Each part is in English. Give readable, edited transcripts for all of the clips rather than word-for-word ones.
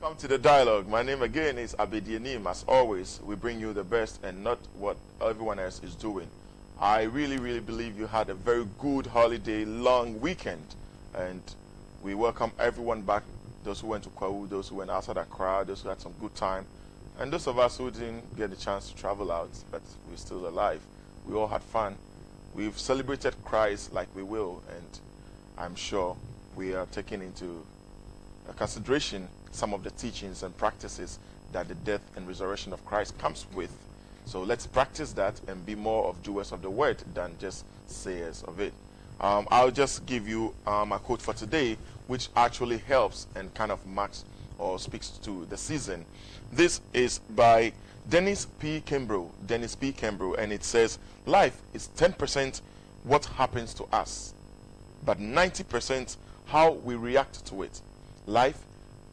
Welcome to the dialogue. My name again is Abedienim. As always, we bring you the best and not what everyone else is doing. I really believe you had a very good holiday, long weekend, and we welcome everyone back. Those who went to Kwahu, those who went outside Accra, those who had some good time, and those of us who didn't get the chance to travel out, but we're still alive. We all had fun. We've celebrated Christ like we will, and I'm sure we are taking into consideration some of the teachings and practices that the death and resurrection of Christ comes with. So let's practice that and be more of doers of the word than just sayers of it. I'll just give you a quote for today, which actually helps and kind of marks or speaks to the season. This is by Dennis P. Kimbrough, and it says, "Life is 10% what happens to us, but 90% how we react to it." Life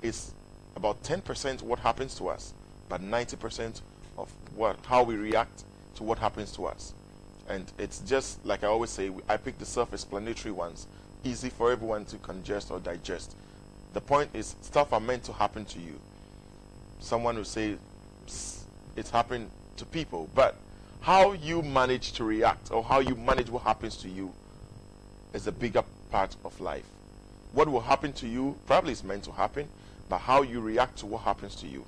is about 10% what happens to us, but 90% of how we react to what happens to us. And it's just like I always say, I pick the self-explanatory ones, easy for everyone to digest or digest. The point is, stuff are meant to happen to you. Someone will say it's happened to people, but how you manage to react or how you manage what happens to you is a bigger part of life. What will happen to you probably is meant to happen, but how you react to what happens to you,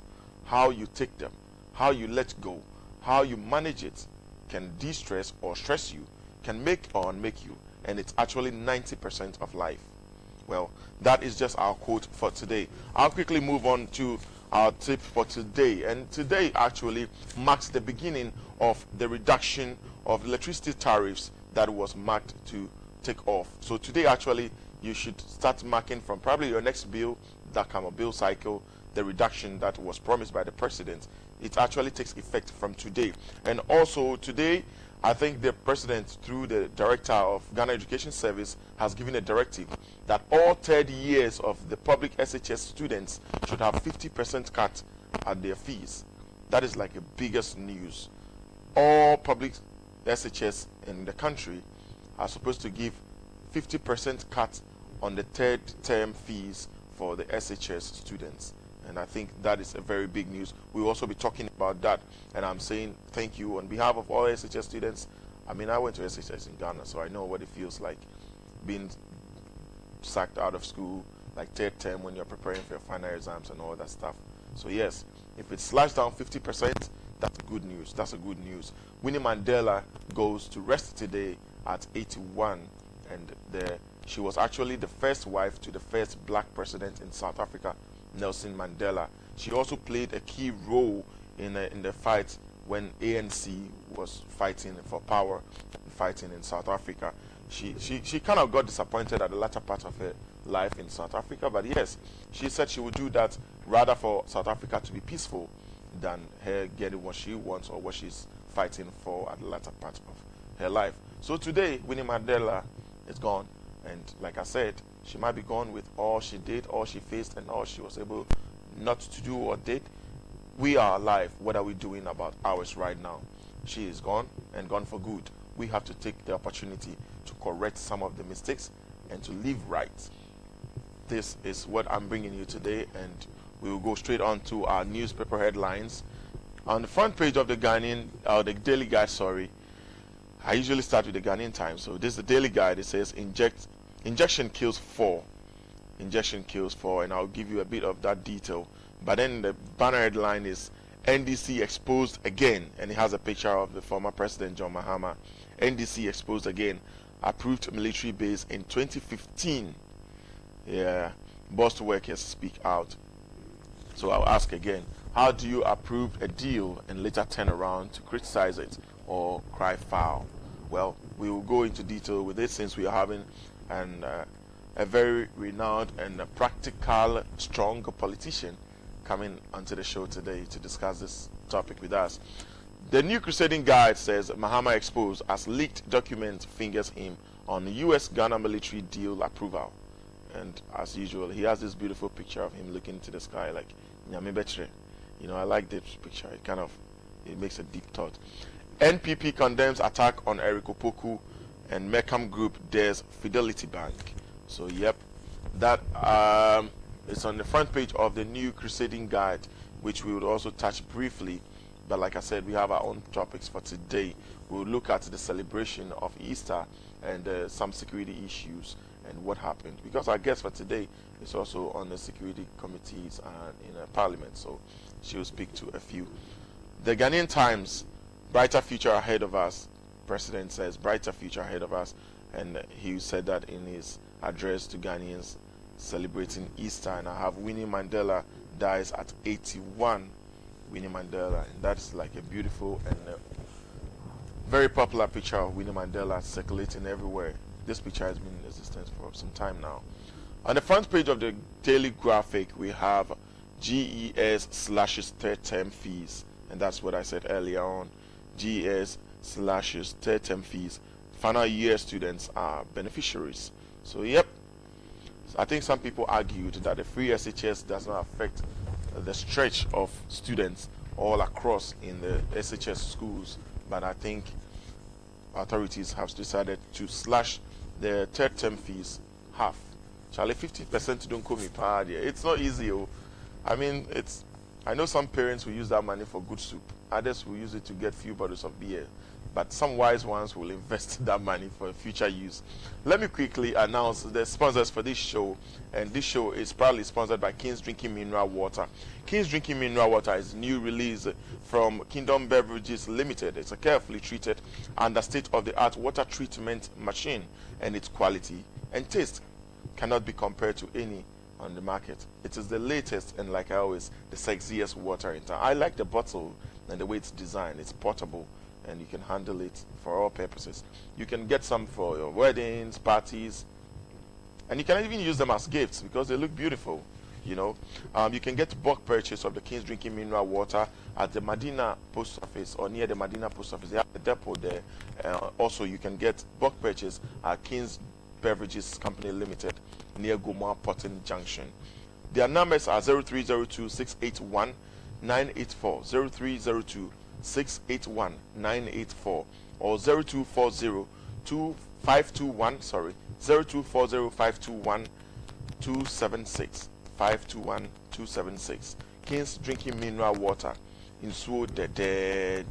how you take them, how you let go, how you manage it can de-stress or stress you, can make or unmake you, and it's actually 90% of life. Well, that is just our quote for today. I'll quickly move on to our tip for today, and today actually marks the beginning of the reduction of electricity tariffs that was marked to take off. So today actually you should start marking from probably your next bill, that kind of bill cycle, the reduction that was promised by the president. It actually takes effect from today. And also today, I think the president, through the director of Ghana Education Service, has given a directive that all third years of the public SHS students should have 50% cut at their fees. That is like the biggest news. All public SHS in the country are supposed to give 50% cut on the third term fees for the SHS students. And I think that is a very big news. We'll also be talking about that. And I'm saying thank you on behalf of all SHS students. I mean, I went to SHS in Ghana, so I know what it feels like being sacked out of school, like third term when you're preparing for your final exams and all that stuff. So yes, if it's slashed down 50%, that's good news. That's a good news. Winnie Mandela goes to rest today at 81, and she was actually the first wife to the first black president in South Africa, Nelson Mandela. She also played a key role in the fight when ANC was fighting for power, fighting in South Africa. She kind of got disappointed at the latter part of her life in South Africa, but yes, she said she would do that rather for South Africa to be peaceful than her getting what she wants or what she's fighting for at the latter part of her life. So today, Winnie Mandela is gone. And like I said, she might be gone with all she did, all she faced, and all she was able not to do or did. We are alive. What are we doing about ours right now? She is gone, and gone for good. We have to take the opportunity to correct some of the mistakes and to live right. This is what I'm bringing you today, and we will go straight on to our newspaper headlines. On the front page of the the Daily Guide, I usually start with the Ghanaian Times. So this is the Daily Guide. It says injection kills 4. Injection kills 4, and I'll give you a bit of that detail. But then the banner headline is NDC exposed again, and it has a picture of the former president John Mahama. NDC exposed again. Approved military base in 2015. Yeah, Boston workers speak out. So I'll ask again, how do you approve a deal and later turn around to criticize it or cry foul? Well, we will go into detail with it since we are having a very renowned and a practical, strong politician coming onto the show today to discuss this topic with us. The New Crusading Guide says Mahama exposed as leaked document fingers him on US-Ghana military deal approval. And as usual, he has this beautiful picture of him looking into the sky like Nyame Betre. You know, I like this picture. It makes a deep thought. NPP condemns attack on Eric Opoku, and Meckham Group dares Fidelity Bank. So, yep, that It's on the front page of the new Crusading Guide, which we would also touch briefly. But like I said, we have our own topics for today. We'll look at the celebration of Easter and some security issues and what happened. Because our guest for today is also on the security committees in Parliament, so she will speak to a few. The Ghanaian Times, brighter future ahead of us. President says brighter future ahead of us, and he said that in his address to Ghanaians celebrating Easter. And I have Winnie Mandela dies at 81. Winnie Mandela, and that's like a beautiful and very popular picture of Winnie Mandela circulating everywhere. This picture has been in existence for some time now. On the front page of the Daily Graphic, we have GES slashes third term fees, and that's what I said earlier on. GES slashes third term fees. Final year students are beneficiaries. So yep, I think some people argued that the free SHS does not affect the stretch of students all across in the SHS schools, but I think authorities have decided to slash the third term fees half. Charlie, 50% don't come in party. It's not easy. I mean, I know some parents will use that money for good soup. Others will use it to get few bottles of beer. But some wise ones will invest that money for future use. Let me quickly announce the sponsors for this show. And this show is proudly sponsored by King's Drinking Mineral Water. King's Drinking Mineral Water is a new release from Kingdom Beverages Limited. It's a carefully treated and state-of-the-art water treatment machine, and its quality and taste cannot be compared to any on the market. It is the latest and, like I always, the sexiest water in town. I like the bottle and the way it's designed. It's portable, and you can handle it for all purposes. You can get some for your weddings, parties, and you can even use them as gifts because they look beautiful. You know, you can get bulk purchase of the King's Drinking Mineral Water at the Medina Post Office or near the Medina Post Office. They have a depot there. Also, you can get bulk purchase at King's Beverages Company Limited near Goma Potting Junction. Their numbers are 0302 681 984, 0302 681 984, or 0240 521, 0240 521 276, 521 276. King's Drinking Mineral Water in Suo de.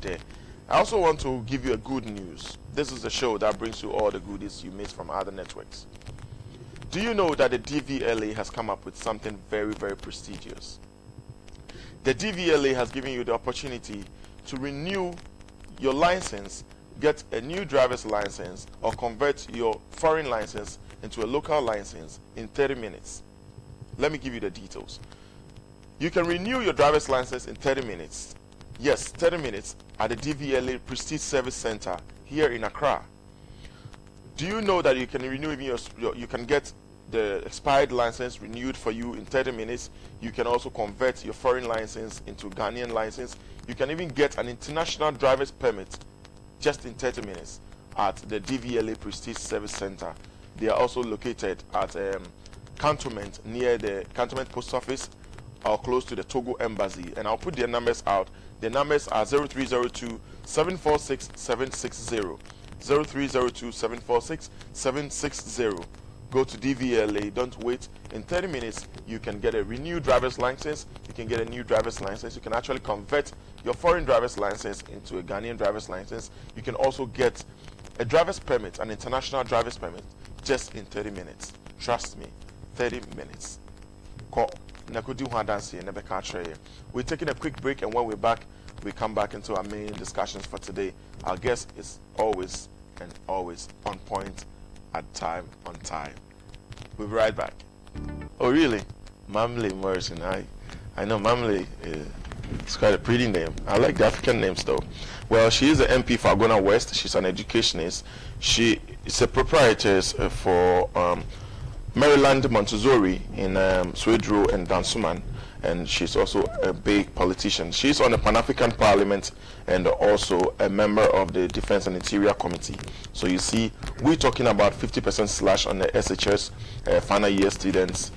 I also want to give you a good news. This is a show that brings you all the goodies you miss from other networks. Do you know that the DVLA has come up with something very, very prestigious? The DVLA has given you the opportunity to renew your license, get a new driver's license, or convert your foreign license into a local license in 30 minutes. Let me give you the details. You can renew your driver's license in 30 minutes. Yes, 30 minutes at the DVLA Prestige Service Center here in Accra. Do you know that you can renew even you can get the expired license renewed for you in 30 minutes? You can also convert your foreign license into Ghanaian license. You can even get an international driver's permit just in 30 minutes at the DVLA Prestige Service Center. They are also located at Cantonment, near the Cantonment Post Office or close to the Togo Embassy. And I'll put their numbers out. The numbers are 0302 746 760. 0302 746 760. Go to DVLA. Don't wait. In 30 minutes, you can get a renewed driver's license. You can get a new driver's license. You can actually convert your foreign driver's license into a Ghanaian driver's license. You can also get a driver's permit, an international driver's permit, just in 30 minutes. Trust me, 30 minutes. We're taking a quick break, and when we're back, we come back into our main discussions for today. Our guest is always and always on point, at time, on time. We'll be right back. Oh, really? Mamle Morrison. I know Mamle. It's quite a pretty name. I like the African names though. Well, she is an MP for Agona West. She's an educationist. She is a proprietress for Maryland Montessori in Swedru and Dansuman, and she's also a big politician. She's on the Pan-African Parliament and also a member of the Defense and Interior Committee. So you see, we're talking about 50% slash on the SHS final year students,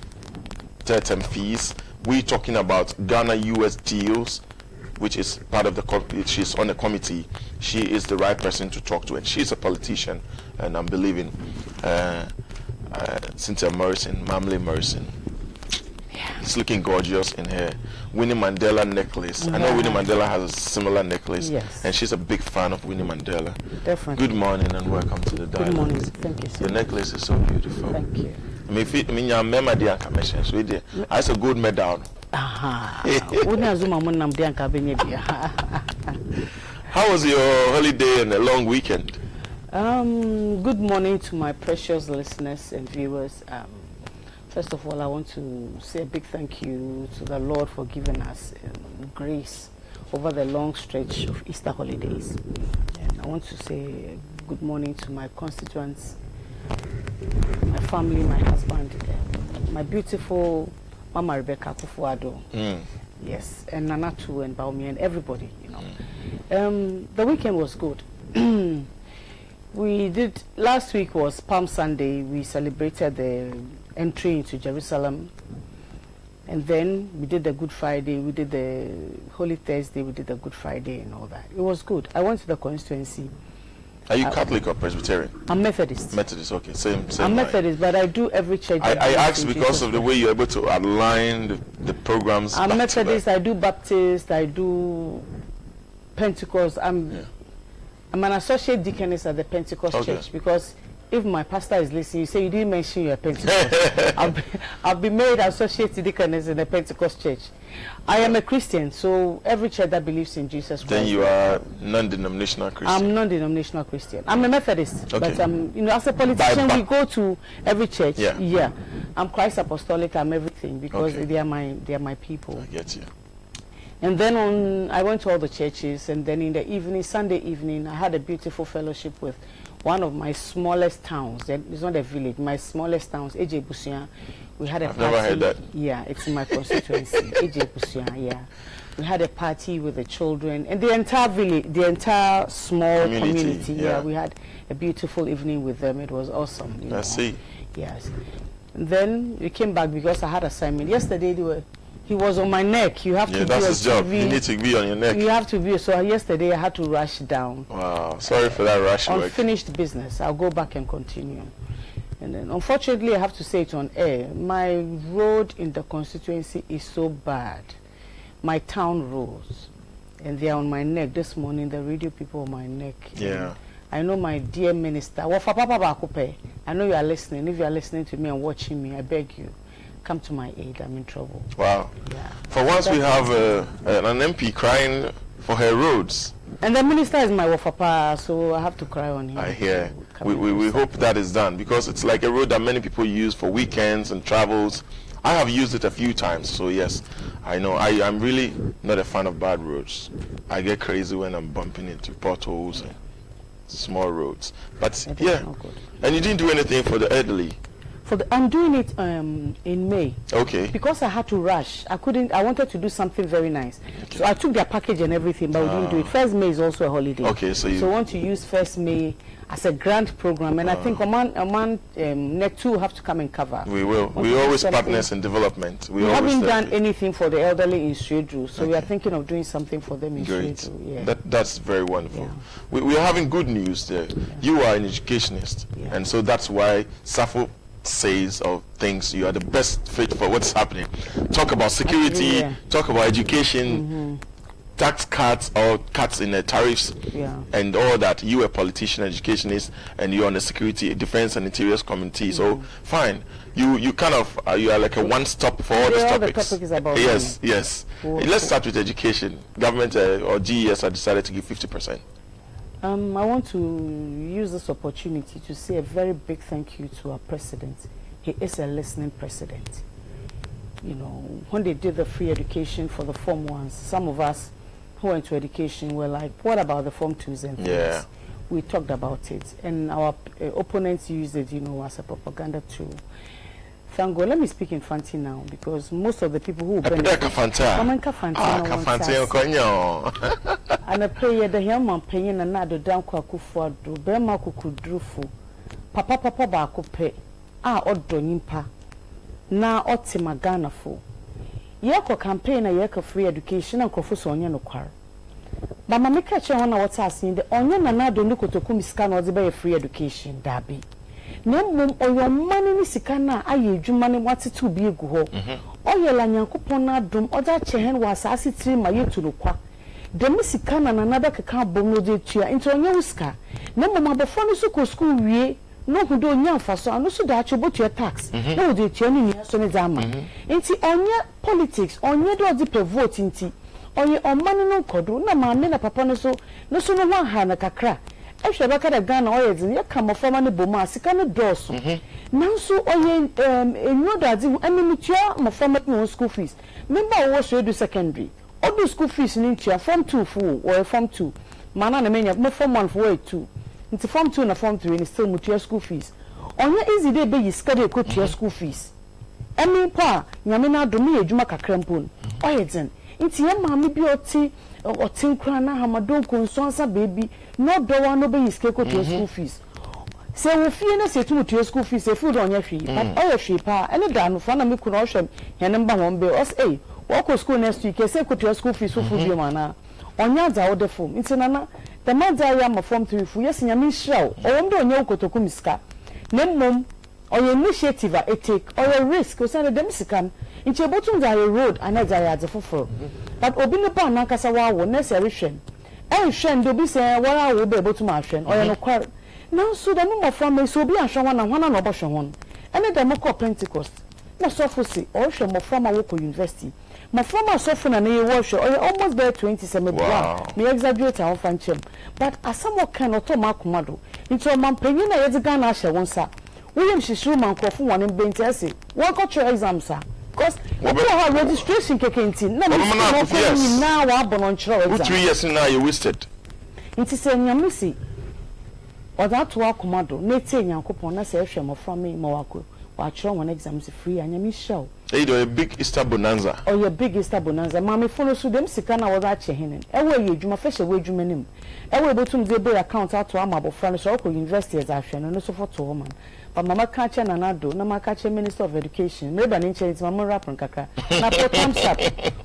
third term fees. We're talking about Ghana-US deals, which is part of the she's on the committee. She is the right person to talk to, and she's a politician, and I'm believing Cynthia Morrison, Mamle Morrison. Yeah. It's looking gorgeous in her Winnie Mandela necklace. I know Winnie Mandela has a similar necklace. Yes. And she's a big fan of Winnie Mandela. Definitely. Good morning and welcome to the dialogue. Good morning. Thank you, sir. Your necklace is so beautiful. Thank you. I said gold medal. Aha. How was your holiday and a long weekend? Good morning to my precious listeners and viewers. First of all, I want to say a big thank you to the Lord for giving us grace over the long stretch of Easter holidays. And I want to say good morning to my constituents, my family, my husband, my beautiful Mama Rebecca Kufuado. Yes, and Nanatu and Baumi and everybody, you know. The weekend was good. Last week was Palm Sunday. We celebrated the entry into Jerusalem. And then we did the Good Friday, we did the Holy Thursday, we did the Good Friday and all that. It was good. I went to the constituency. Are you Catholic or Presbyterian? I'm Methodist. Methodist, okay. Same. I'm Methodist, but I do every church. I asked because of the way you're able to align the programs. I'm Methodist, I do Baptist, I do Pentecost. I'm an associate deaconess at the Pentecost church, because if my pastor is listening, you say you didn't mention your Pentecost. I'll be made associate deaconess in the Pentecost church. I am a Christian, so every church that believes in Jesus Christ. Then you are non-denominational Christian. I'm non-denominational Christian. I'm a Methodist, but as a politician, we go to every church. Yeah. I'm Christ Apostolic. I'm everything, because they are my people. I get you. And then I went to all the churches, and then in the evening, Sunday evening, I had a beautiful fellowship with one of my smallest towns. It's not a village, my smallest towns, AJ Busia. We had a party. Never heard that. Yeah, it's in my constituency, AJ Busia, yeah. We had a party with the children and the entire village, the entire small community. Yeah, we had a beautiful evening with them. It was awesome. I see. Yes. And then we came back because I had assignment. Yesterday he was on my neck. You have to that's be his job. You need to be on your neck. You have to be. So yesterday I had to rush down. Wow. Sorry for that rush work. Unfinished business. I'll go back and continue. And then unfortunately I have to say it on air. My road in the constituency is so bad. My town roads. And they are on my neck. This morning the radio people on my neck. Yeah. I know my dear minister. I know you are listening. If you are listening to me and watching me, I beg you, come to my aid. I'm in trouble. Wow. Yeah. For once we have an MP crying for her roads. And the minister is my wafapa, so I have to cry on him. I hear. We hope that is done, because it's like a road that many people use for weekends and travels. I have used it a few times, so yes, I know. I'm really not a fan of bad roads. I get crazy when I'm bumping into potholes and small roads. But yeah, and you didn't do anything for the elderly. I'm doing it in May. Okay. Because I had to rush. I wanted to do something very nice. Okay. So I took their package and everything, but we didn't do it. First May is also a holiday. Okay, so I want to use First May as a grant program, and I think Oman NEC 2 have to come and cover. We will. We always partners in development. We haven't done anything for the elderly in Sredru, so we are thinking of doing something for them in Sredru. Yeah. That's very wonderful. Yeah. We are having good news there. Yeah. You are an educationist, and so that's why SAFO says or thinks you are the best fit for what's happening. Talk about security, talk about education, tax cuts or cuts in the tariffs, and all that. You are a politician, educationist, and you're on the security, defense, and interiors committee. So fine, you kind of you are like a one-stop for all these topics. The topic is about yes. Let's start with education. Government or GES have decided to give 50%. I want to use this opportunity to say a very big thank you to our president. He is a listening president. You know, when they did the free education for the Form 1s, some of us who went to education were like, what about the Form 2s and things? Yeah. We talked about it, and our opponents used it, you know, as a propaganda tool. Thank God. Let me speak in Fanti now, because most of the people who benefit and I pray the Yaman paying another down Kwakufu, Bema Kukudrufu, Papa Bakupe, Odo Nimpa, na Otima Ghana for Yako campaign a Yaka free education and Kofuso Onion Okwar. But my make a chair on what's asking the Onion and Nado Nuko to Kumiskan or the free education, Dabi. Nemmom oyo mane ni sika na aye adwuma ne watetu bi egu ho. Oyela Nyankopon na dom oda chehen wa asase tiri ma yetu no kwa. Dem sika na nada keka bom no de tua nti onye wuska. Nemmom abofo no so ko school wie no hudo onya mfaso ano so da acho botua tax. Na wo de tua ni nia so ne dama. Nti onye politics onye do di pe vote nti onye omane no kodo na maame na papa no so no ha na kakra. Ehwe baka da Ghana oyedin ye kamofoma ne boma sika ne doso nanso oye enyodo ade animitua mofoma no school fees member wo so edu secondary odu school fees ni ntua form 2 fu or form 2 mana na menya me form 1 for 2 nti form 2 na form 3 ni still mutua school fees onye easy dey be yiska dey kotua school fees emi pa nyame na do me adwuma kakra mpon oyedin nti ye maame bi oti nkra na hamadon konsonsa baby no do one no be yiska kotua school fees se wo fie na se tu to school fees e food onye hwe but oye hwe pa ene da no fa na me kuno hwem hene mba won be os wo ko school next week se ko to school fees so food bi mana onya za wo de form nti na the man za ya ma form 3 fu yes nya me hraw o won do onye okotoku miska nemmom oye initiative a take oye risk o say dem sika nti ebotum za road anaza ya de foforo but obi no pa na kasa wa wo na se rehwen hwen do bi se wara wo be ebotum ahwen oye no kwar now so the number from me so be ahwe wana wana no bohwe hon ene dem ko Pentecost na so for say o hwe mo from wo ko university mo from so for na ye wo hwe oye almost there 27 me exaggerate am fan chem but asamo kan oto makomado nti o man panyin na ye de Ghana ahwe wonsa William Shishiru man ko fun won benti ase wo ko try exam sa because we registration kekenti na me na wa bono nchiro exam 2 years now you wasted nti se nyamisi oda to akomado na tie Nyankopon na se ehwe mo from me ma wako wa chiro won exams free anyami show a big Easter bonanza your big Easter bonanza mama follow so dem sika na woda che henen e we ye adwuma fa hye we adwuma nim e we botum de boy account ato amabo friend so ko university as ahwe no so photo woman but mama ka che na nado na maka che Minister of Education me ba ni nche mama rap nkaka na po thumbs up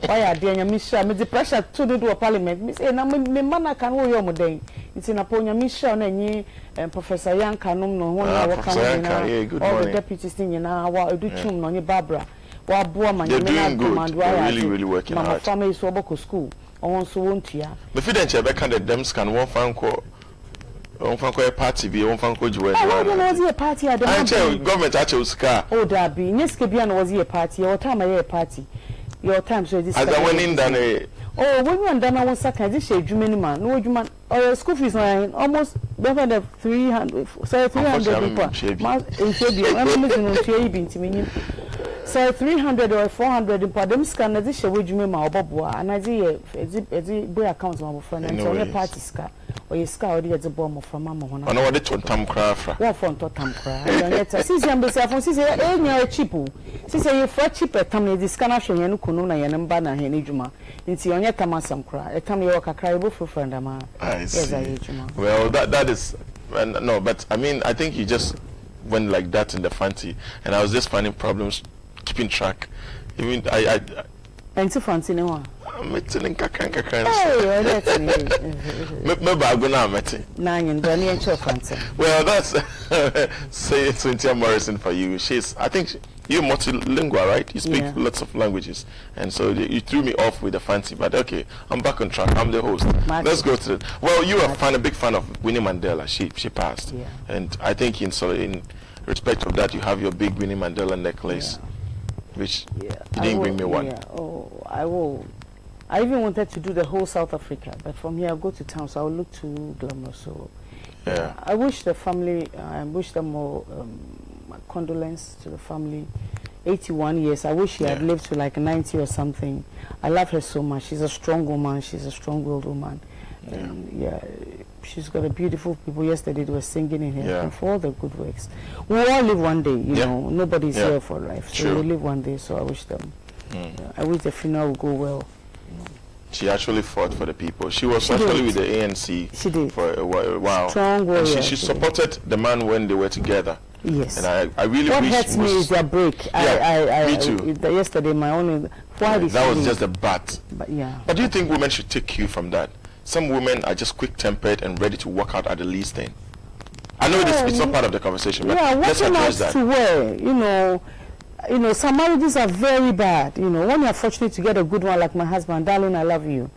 why ade anyami show me the pressure to do parliament me say na me mana kan wo yo mo den nti na po anyami show na nyi Professor Yanka no wona wo kan na all the deputies ni na wa edu chum no nyi Barbara wa boa they're doing good. They're really working hard. My family is over school. I want to want to. Me fi den che be kan dem scan one fan ko a party bi one fan ko juwe. I don't know a party at the government ache usika. Oh da bi nyeske bia na was a party. Your time a party. Your time so this. As I went in done oh when you and done one second this adwuma ni man. No adwuma or school fees na almost better than 300 say 300 people. Ma enche bi am me no tue bi ntimi so 300 or 400 in them scan na this adwuma ma oboboa anazi e boy account ma bofra na so party ska or you ska or the bomb from mama hona ono wode tontam kra fra what for tontam kra yeta sisi ambesi afon sisi enya cheapu sisi ye for cheaper tam na this scan ahwe yen kunu na yen mba na he adwuma nti onye tamasam kra etam ye kakra ebo friend ama well that is no but I mean I think you just went like that in the fancy and I was just finding problems keeping track. Even I Enti fancy ne wa. Metin kakran. Oh, that's me. Me ba Agona metin. Na yin do ne enche fancy. Well, that's say Cynthia Morrison for you. I think you're multilingual, right? You speak lots of languages. And so you threw me off with the fancy, but okay, I'm back on track. I'm the host. Let's go to well, you are a big fan of Winnie Mandela. She passed. Yeah. And I think in respect of that you have your big Winnie Mandela necklace. Which you didn't bring me one. Yeah. Oh, I will. I even wanted to do the whole South Africa, but from here I'll go to town, so I'll look too glamorous. So, yeah. I wish the family, I wish them more condolence to the family. 81 years. I wish she had lived to like 90 or something. I love her so much. She's a strong woman. She's a strong-willed woman. And she's got a beautiful people. Yesterday they were singing in here and for all the good works. We all live one day, you know. Nobody's here for life, so we live one day. So I wish them. I wish the funeral would go well. She actually fought for the people. She was actually with the ANC. She did for a while. Strong warrior. And she supported the man when they were together. Yes. And I really what wish hurts me is their break. Me too. Yesterday, my only that was just a bat. But yeah. But do you think women should take cue from that? Some women are just quick-tempered and ready to walk out at the least thing. I know it's not part of the conversation, but yeah, let's working out address that. to wear, some marriages are very bad. When you're fortunate to get a good one like my husband, darling, I love you.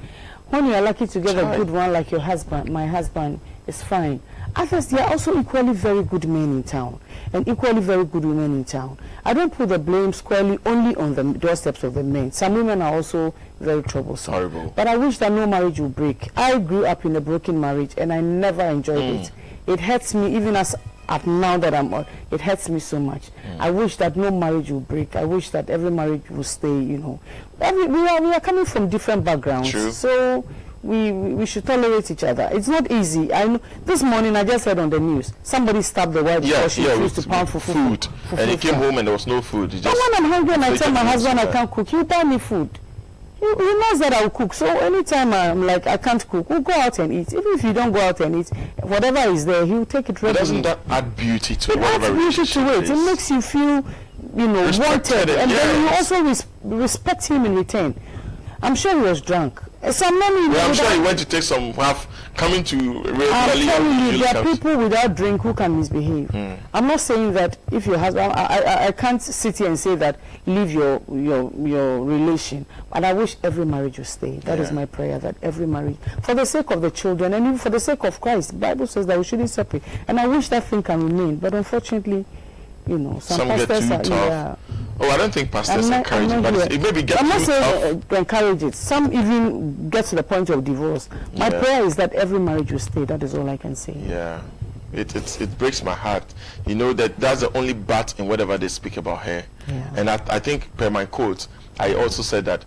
When you're lucky to get a good one like your husband, my husband, is fine. Others, there are also equally very good men in town and equally very good women in town. I don't put the blame squarely only on the doorsteps of the men. Some women are also very troublesome. Horrible. But I wish that no marriage will break. I grew up in a broken marriage and I never enjoyed it. It hurts me even as at now that I'm on. It hurts me so much. I wish that no marriage will break. I wish that every marriage will stay, We are coming from different backgrounds. True. So we should tolerate each other. It's not easy. I know. This morning I just heard on the news somebody stabbed the wife because she refused to pound for food. And he came home and there was no food. When I'm hungry and I tell my husband I can't cook, he'll buy me food. He knows that I'll cook. So anytime I'm like I can't cook, we'll go out and eat. Even if you don't go out and eat, whatever is there, he'll take it readily. Doesn't that add beauty to it? Adds beauty to it. It makes you feel, wanted, and then you also respect him in return. I'm sure he was drunk. Some men, I'm sure he went to take some coming to regularly. I'm telling you, there are people without drink who can misbehave. I'm not saying that if your husband, I can't sit here and say that leave your relation, but I wish every marriage will stay. That is my prayer, that every marriage, for the sake of the children and even for the sake of Christ, the Bible says that we shouldn't separate. And I wish that thing can remain, but unfortunately, some get pastors too are, tough. Oh, I don't think pastors encourage it, but it maybe get I'm not too saying tough. encourage it. Some even get to the point of divorce. My prayer is that every marriage will stay. That is all I can say. Yeah, it breaks my heart. That's the only bat in whatever they speak about her. Yeah. And I think per my quote, I also said that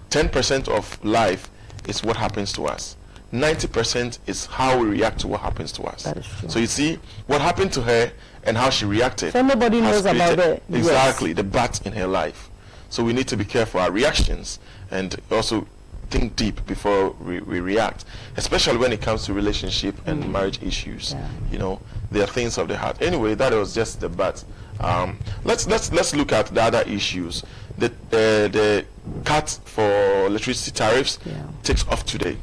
10% of life is what happens to us. 90% is how we react to what happens to us. That is true. So you see, what happened to her and how she reacted. So nobody knows about it. Exactly, the bat in her life. So we need to be careful our reactions and also think deep before we react, especially when it comes to relationship and marriage issues. Yeah. They are things of the heart. Anyway, that was just the bat. Let's look at the other issues. The cut for electricity tariffs takes off today.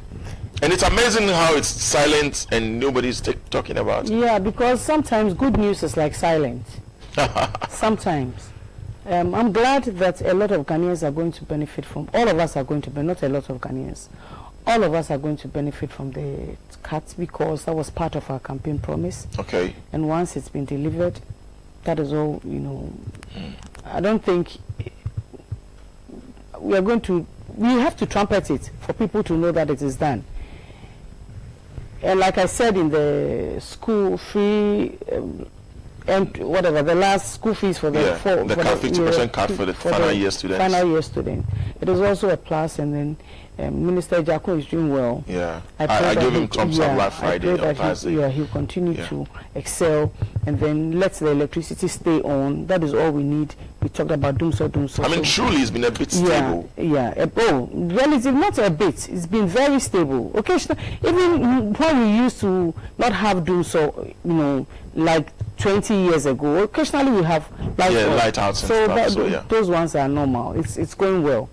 And it's amazing how it's silent and nobody's talking about it. Yeah, because sometimes good news is like silent. Sometimes. I'm glad that a lot of Ghanaians are going to benefit from, all of us are going to benefit, not a lot of Ghanaians, all of us are going to benefit from the cut because that was part of our campaign promise. Okay. And once it's been delivered, that is all, I don't think we have to trumpet it for people to know that it is done. And like I said in the school free and whatever, the last school fees for the 50% cut for the final year students. Final year student. It is also a plus, and then Minister Jako is doing well. Yeah, I gave him thumbs up last Friday. He'll continue to excel, and then let the electricity stay on. That is all we need. We talked about doomso. I mean, truly, it's been a bit stable. Relative, not a bit. It's been very stable. Occasionally, even when we used to not have doomso, like 20 years ago, occasionally we have light outs and stuff. Those ones are normal. It's going well.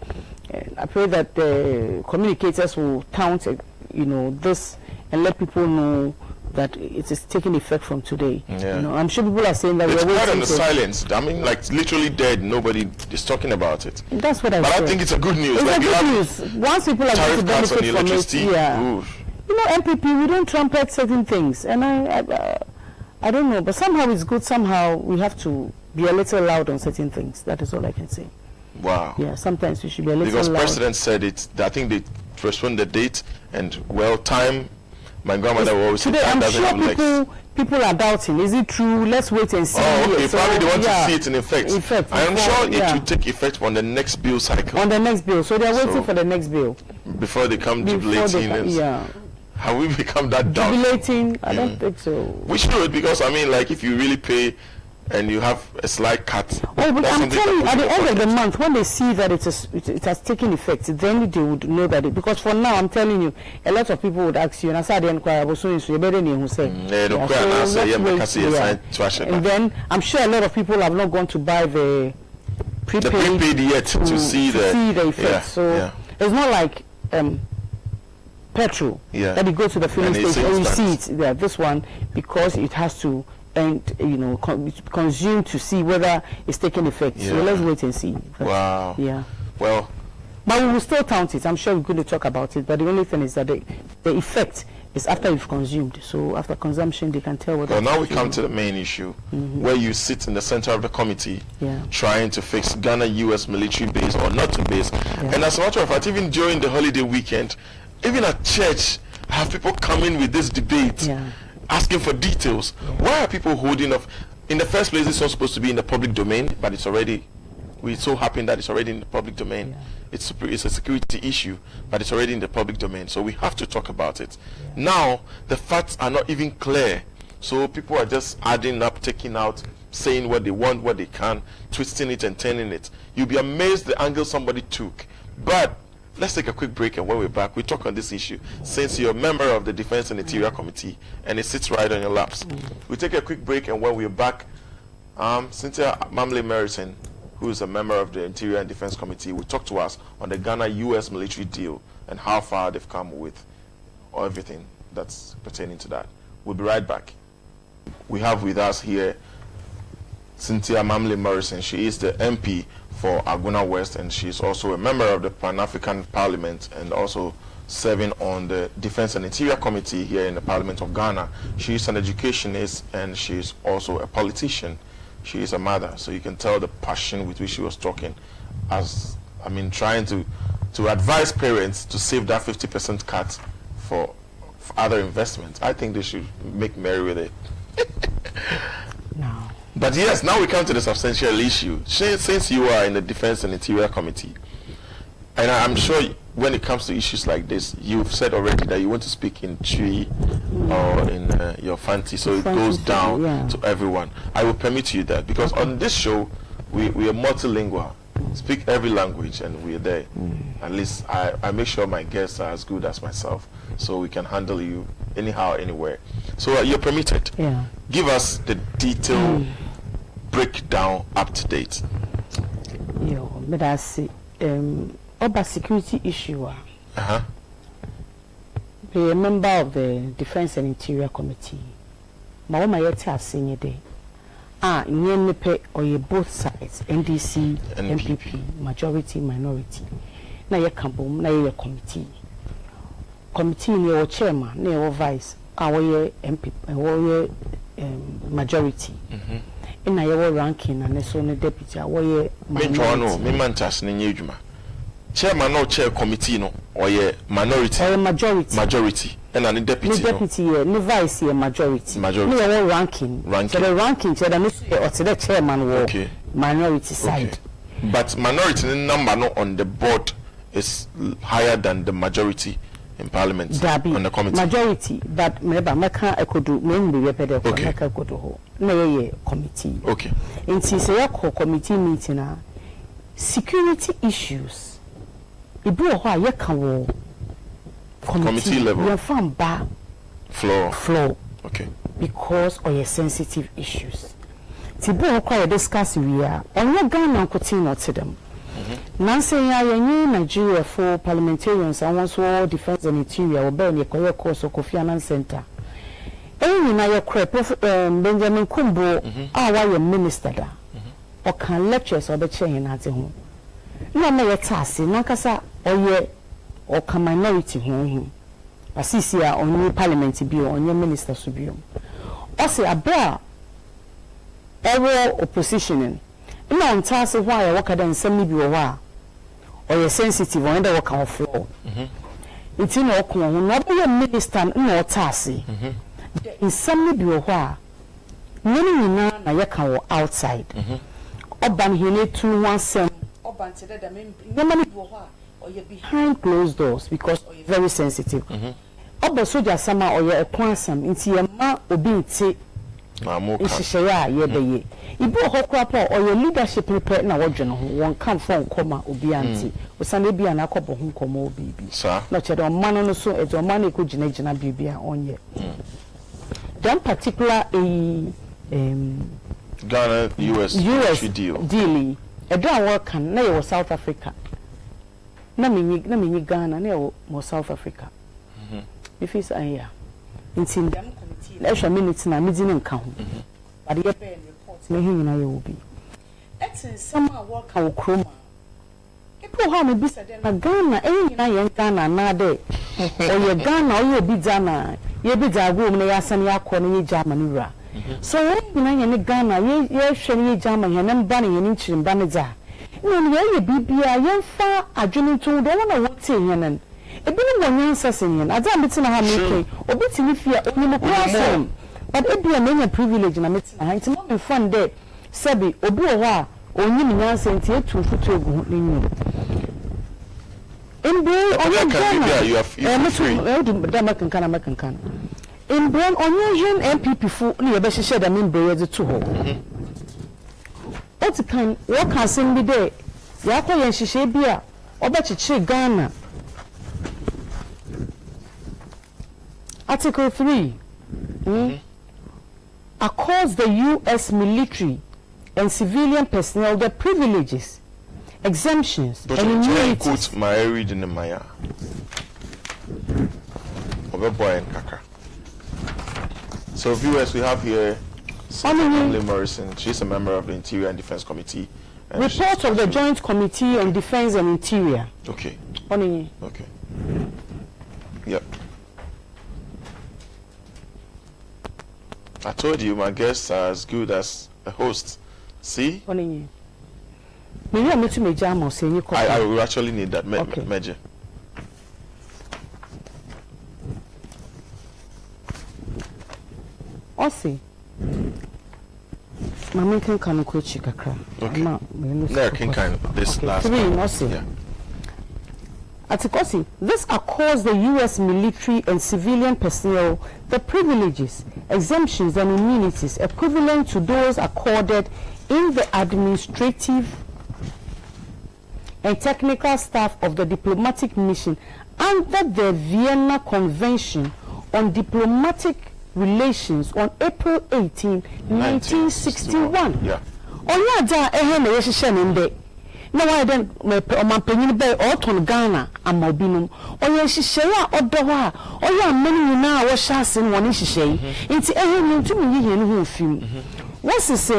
I pray that the communicators will count, this and let people know that it is taking effect from today. I'm sure people are saying that it's quite in the silence. I mean, like literally dead. Nobody is talking about it. That's what I said. But I think it's a good news. It's a good news. Once people are going to benefit from it, MPP, we don't trumpet certain things, and I don't know, but somehow it's good. Somehow we have to be a little loud on certain things. That is all I can say. Wow. Yeah, sometimes we should be a little loud. Because President said it. I think they postponed the date and time. My grandmother will always say I'm sure people are doubting. Is it true? Let's wait and see. Oh, okay. Probably they want to see it in effect. I am sure it will take effect on the next bill cycle. On the next bill. So they are waiting for the next bill. Before they come jubilating. Have we become that dumb? Jubilating? I don't think so. We should, because I mean, like, if you really pay and you have a slight cut. Oh, but I'm telling you, at the end of the month, when they see that it has taken effect, then they would know that because for now, I'm telling you, a lot of people would ask you, and I said, "I inquire, so you better than who say." And then I'm sure a lot of people have not gone to buy the prepaid yet to see the effect. So it's not like petrol that you go to the filling station and you see it there. This one, because it has to consume to see whether it's taking effect. So let's wait and see. Wow. Yeah. Well, but we will still count it. I'm sure we're going to talk about it. But the only thing is that the effect is after you've consumed. So after consumption, they can tell whether. Well, now we come to the main issue, where you sit in the center of the committee, trying to fix Ghana U.S. military base or not to base. And as a matter of fact, even during the holiday weekend, even at church, I have people coming with this debate, asking for details. Why are people holding off? In the first place, it's not supposed to be in the public domain, but it's already. We're so happy that it's already in the public domain. It's a security issue, but it's already in the public domain. So we have to talk about it. Now, the facts are not even clear. So people are just adding up, taking out, saying what they want, what they can, twisting it and turning it. You'll be amazed the angle somebody took. But let's take a quick break, and when we're back, we talk on this issue. Since you're a member of the Defense and Interior Committee, and it sits right on your laps. We take a quick break, and when we're back, Cynthia Morrison, who is a member of the Interior and Defense Committee, will talk to us on the Ghana-U.S. military deal and how far they've come with everything that's pertaining to that. We'll be right back. We have with us here Cynthia Morrison. She is the MP for Agona West, and she is also a member of the Pan-African Parliament and also serving on the Defense and Interior Committee here in the Parliament of Ghana. She is an educationist, and she is also a politician. She is a mother, so you can tell the passion with which she was talking, trying to advise parents to save that 50% cut for other investments. I think they should make merry with it. No. But yes, now we come to the substantial issue. Since you are in the Defense and Interior Committee, and I'm sure when it comes to issues like this, you've said already that you want to speak in Twi or in your Fanti, so it goes down to everyone. I will permit you that, because on this show, we are multilingual, speak every language, and we are there. At least I make sure my guests are as good as myself, so we can handle you anyhow, anywhere. So you're permitted. Give us the detailed breakdown up to date. But I see. About security issue. Be a member of the Defense and Interior Committee. My own yet senior day. Nyenepe or ye both sides, NDC, MPP, majority, minority. Na ye kabum, na ye committee. Committee ni your chairman, ni your vice, our ye MPP, our majority. Na ye ranking and so ne deputy, our ye minority. Me mantas ni nyejuma. Chairman or chair committee no or ye minority or majority and an deputy no vice ye majority no ranking so the ranking so the or the chairman or minority side but minority number no on the board is higher than the majority in parliament on the committee majority but remember meka ekodu me be pede ko meka ekodu ho na ye committee in say committee meeting security issues Ibu ho ye kan wo committee level you fan ba floor because of your sensitive issues tibu ho kwa discuss we are onye Ghana nkotin not them nanse ya yenye Nigeria for parliamentarians and also Defense and Interior obe ne koye course Kofi Annan Center enyi na ye kra Benjamin Kumbo wa ye minister da o kan lectures obe che hin ate ho no me yetase nankasa oye o ka minority ho asisi a onye parliament bi onye minister so bi o se abra ewo opposition na ntase ho aye waka dan nsam bi wo a oye sensitive on the waka of floor iti no ko ho no be minister na o tase nsam bi wo a nyina na ye ka wo outside oban hine tu wansem or you're behind closed doors because you're very sensitive. Oba soja sama or you're a quansam into your ma obinti Ishaya ye. Ibo hokrapo or your leadership prepare na wajon one come from coma obianti or Sunday be an akobo hum como baby. Not yet on man so as your money could genajana bibia on ye. Then particular Ghana US deal. A dra work can na South Africa. Na minyi Ghana na mo South Africa. if it's a year. Intim them committee, extra minutes na meeting and count. But the report, me here will be. It's summer work our chroma. People have me be said, and Ghana, any Ghana, nade, or your Ghana, or your Bidana, ye bidza room, they are sending your corner, Germany. So, any Ghana, ye shiny German, and then banning an inch in Baniza. No, ye be a young far, a journey to the one of what's in and a bit of one assassin, I don't know how making, or betting if you are only crossing. But it be a many privilege and a meeting, it's not a fun day. Sebi, Obuwa, or Yimian sent here to in Ghana, you have American can. In Brain, on your MPP for near Bessie said, I mean, the two hole. What's the kind? What can sing the day? Yako and Shishabia, or bet you Ghana. Article 3 accords the U.S. military and civilian personnel the privileges, exemptions, but and immunities. Quote my reading in Maya. Over boy and Kaka. So, viewers, we have here Cynthia Morrison. She's a member of the Interior and Defense Committee. And report of the Joint Committee on Defense and Interior. Okay. Okay. Yep. I told you my guests are as good as a host. See? I will actually need that measure. Osi. Mama can come and kakra. Okay. This last 3 Osi. Yeah. Article this accords the U.S. military and civilian personnel the privileges, exemptions, and immunities equivalent to those accorded in the administrative and technical staff of the diplomatic mission under the Vienna Convention on Diplomatic Relations on April 18, 1961. Yeah. No, I don't my penny bay or ton Ghana and Mobinum, or yes, she or Doha, or your many now was shassing one is she. It's a to me in who film. What's this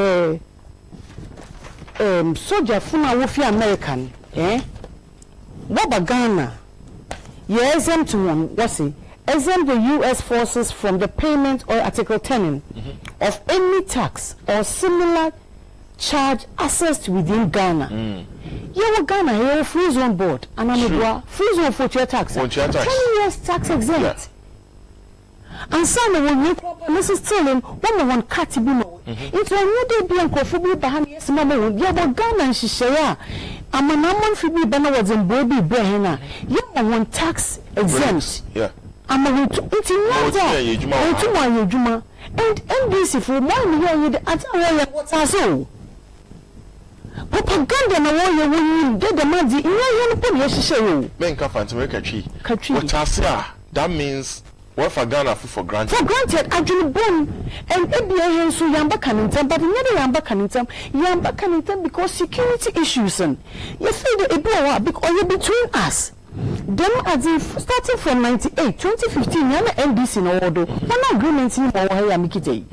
soldier Funa Wolfie American, eh? Baba Ghana. Yes, exempt one, what's it? Exempt the U.S. forces from the payment or Article 10 of any tax or similar charge assessed within Ghana. You Ghana, you free zone board, and I'm a free zone for your tax. 10 years tax exempt. And some when you this is telling one catibuno. It's when you did be uncle for behind yes, mamma, you have Ghana and Shishaya. I'm a number for me, Bana was in Bobby Brehena. You want tax exempt. Yeah. I'm a it's in Juma. And NBC for 1 year, what's our soul. Propaganda na wo ye won de the man di you put you men ka fan to make a tree. That means what for Ghana for granted. For granted, actually born and ABA so yamba canintem, but never yamba canintem because security issues and you feel the Ebola because you between us. Them as if starting from 98, 2015, yana NBC no order, one agreement in our Mikite.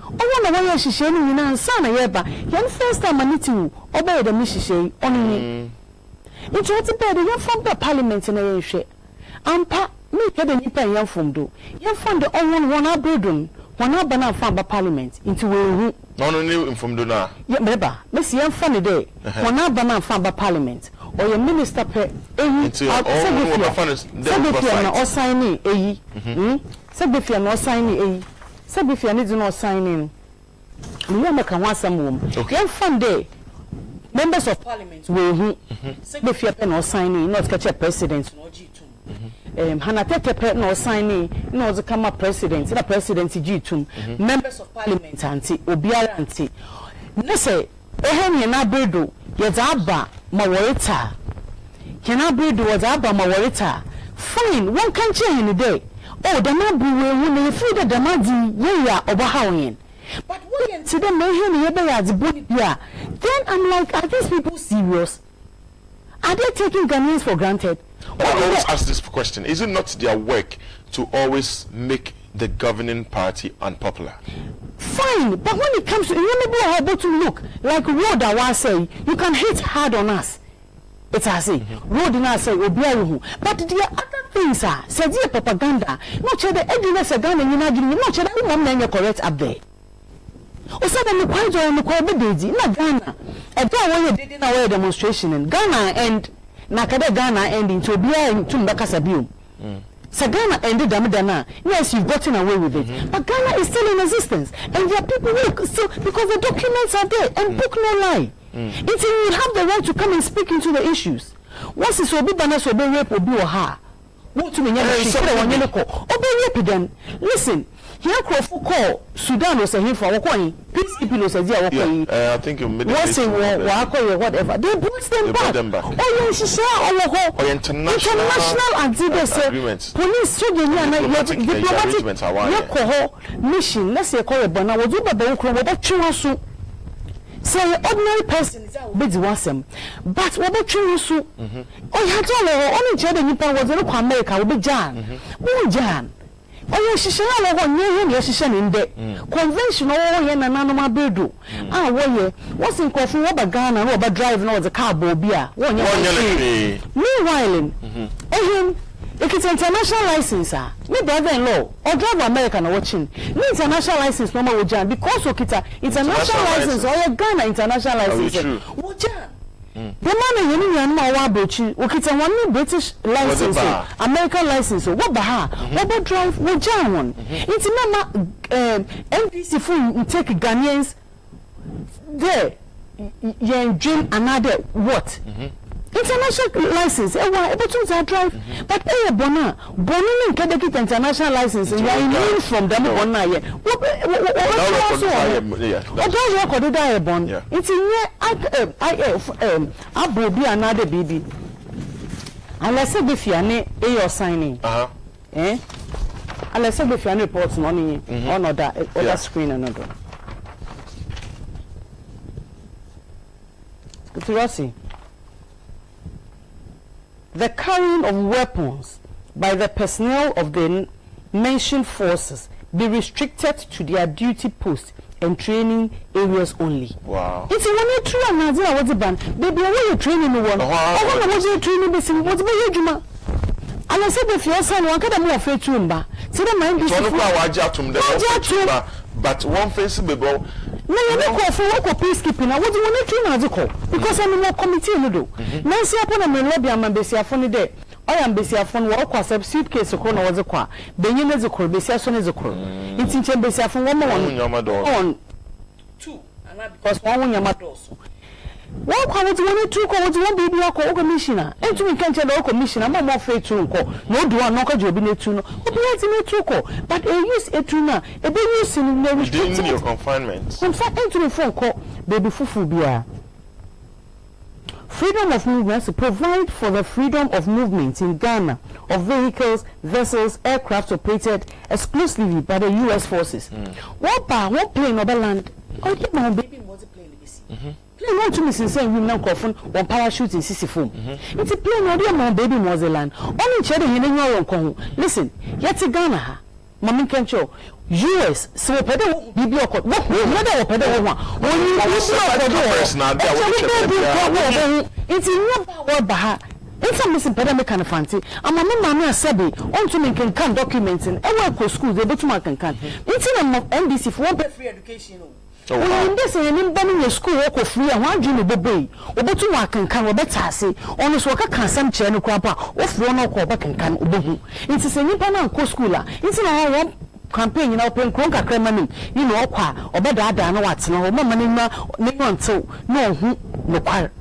Oh, one away she sharing in an son, yeba, young first time I need to obey the Mississippi on it's what about the young from the parliament in a share. Ampa, me get a nipper young from do. Young from the one abredon, one abana from the parliament into a no new from Dona. Yet, Meba, Miss Young Funny Day, one abana from the parliament, or your minister pay into or signing a Sabifia no signing a Sabifia needs no signing. We make a once a moment. Okay, fun day. Members of Parliament will Sabifia pen or signing, not catch a president, no G2. Hanatete no signing, no the Kama president, the presidency G2. Members of Parliament, Auntie, Obiara Auntie. Nesse, Eheni na bredo, Yazaba, Mawarita. Can I breed was Abba Mawarita? Fine, one can't change in a day. Oh, the man be when you feed the Madi, yeah, over how. But when to the man as Bonnie, then I'm like, are these people serious? Are they taking Ghanaians for granted? I always ask this question: is it not their work to always make the governing party unpopular? Fine, but when it comes to able to look like road, I was say you can hit hard on us. It's I say road in us say but there are other things said propaganda. Not sure the edginess of Ghana, you know, not sure that woman correct up there. O said I'm quite on the Kobe Daisy, not Ghana. A day did in our demonstration in Ghana and Nakada Ghana ending to be in Tumbakasabium. Sagana ended Damadana. Yes, you've gotten away with it. But Ghana is still in existence. And there are people who still, because the documents are there and book no lie. It's you have the right to come and speak into the issues. Once it's obi banas obi rape obi or ha. What to me? Obi rape them. Listen, here call Sudan was saying for Wakoni. Peacekeeping was saying I think you made whatever. They brought them back. Oh, yes, oh, international agreements. Police, so diplomatic mission. Let's say call it Bana. Was over the Ukraine. Say ordinary person is a bit wasem, but what about you? Oh, you had only Chad and Nippon was in America will be Jan. Oh, Jan. Oh, yes, she in the conventional and anonymous build. Ah, well, what's in coffee, rubber gun and rubber driving or the car, beer. Meanwhile, if it's international license, me brother-in-law or driver American watching, me international license no more Jan because of international license or a Ghana international license. Wojan. The man in Wabuchi, Okita one British license, American license, what baha, what drive, Wojan one. It's a NBC full take Ghanaians there. You dream another what? International license, able to drive, but Bona can get international license, and you are immune from them. What it's in I will be another baby. Unless if you are your signing, unless if you are reports money on other screen another. Rossi. The carrying of weapons by the personnel of the mentioned forces be restricted to their duty posts and training areas only. Wow. It's one true and Nazia was a ban. Baby, where you training the one? I was you training this in what's my juma. And I said, if your son one can more afraid to him, but say the mind is but one face bebo. No, you don't call for local peacekeeping. I wouldn't want to train as a call because I'm in a committee. No, do. Nancy upon a lobby, I'm a busy phone day. I am busy phone walk was a suitcase of corner was a car. Benin as a call, busy son is a call. It's in Chambesa for 1 on 2, and not because 1 on your matos. What was 1 2 calls 1 baby or commissioner? And to can't tell commissioner, I'm more afraid to call. No, do I knock a job in a tune? But I use a tuna, a baby using your confinement. Confinement to the phone call, baby fufu beer. Freedom of movement to provide for the freedom of movement in Ghana of vehicles, vessels, aircraft operated exclusively by the U.S. forces. What plane over land? Oh, my baby was a plane. Plane not to me since saying we now coffin or parachute in CC foam. It's a plane or my baby was a land. Only chatting in your listen, yet a Ghana. Mammy can't show. US, so pedal BB or what? Whether pedal one. It's in your baha. It's a missing pedamic and fancy. I'm a mamma Sabi, on to make can documents in a school, the Butmark and can. It's in a NBC for one free education. When this is an banning your school work for free and 1 Jimmy Bobby, or Butmark and can better say, on this worker can some channel crapper, or thrown or call back and can Ubu. It's a new Pana co schooler. It's in our campaign in open Kronka Kremlin, you know, or better than what's no money, no, so no choir.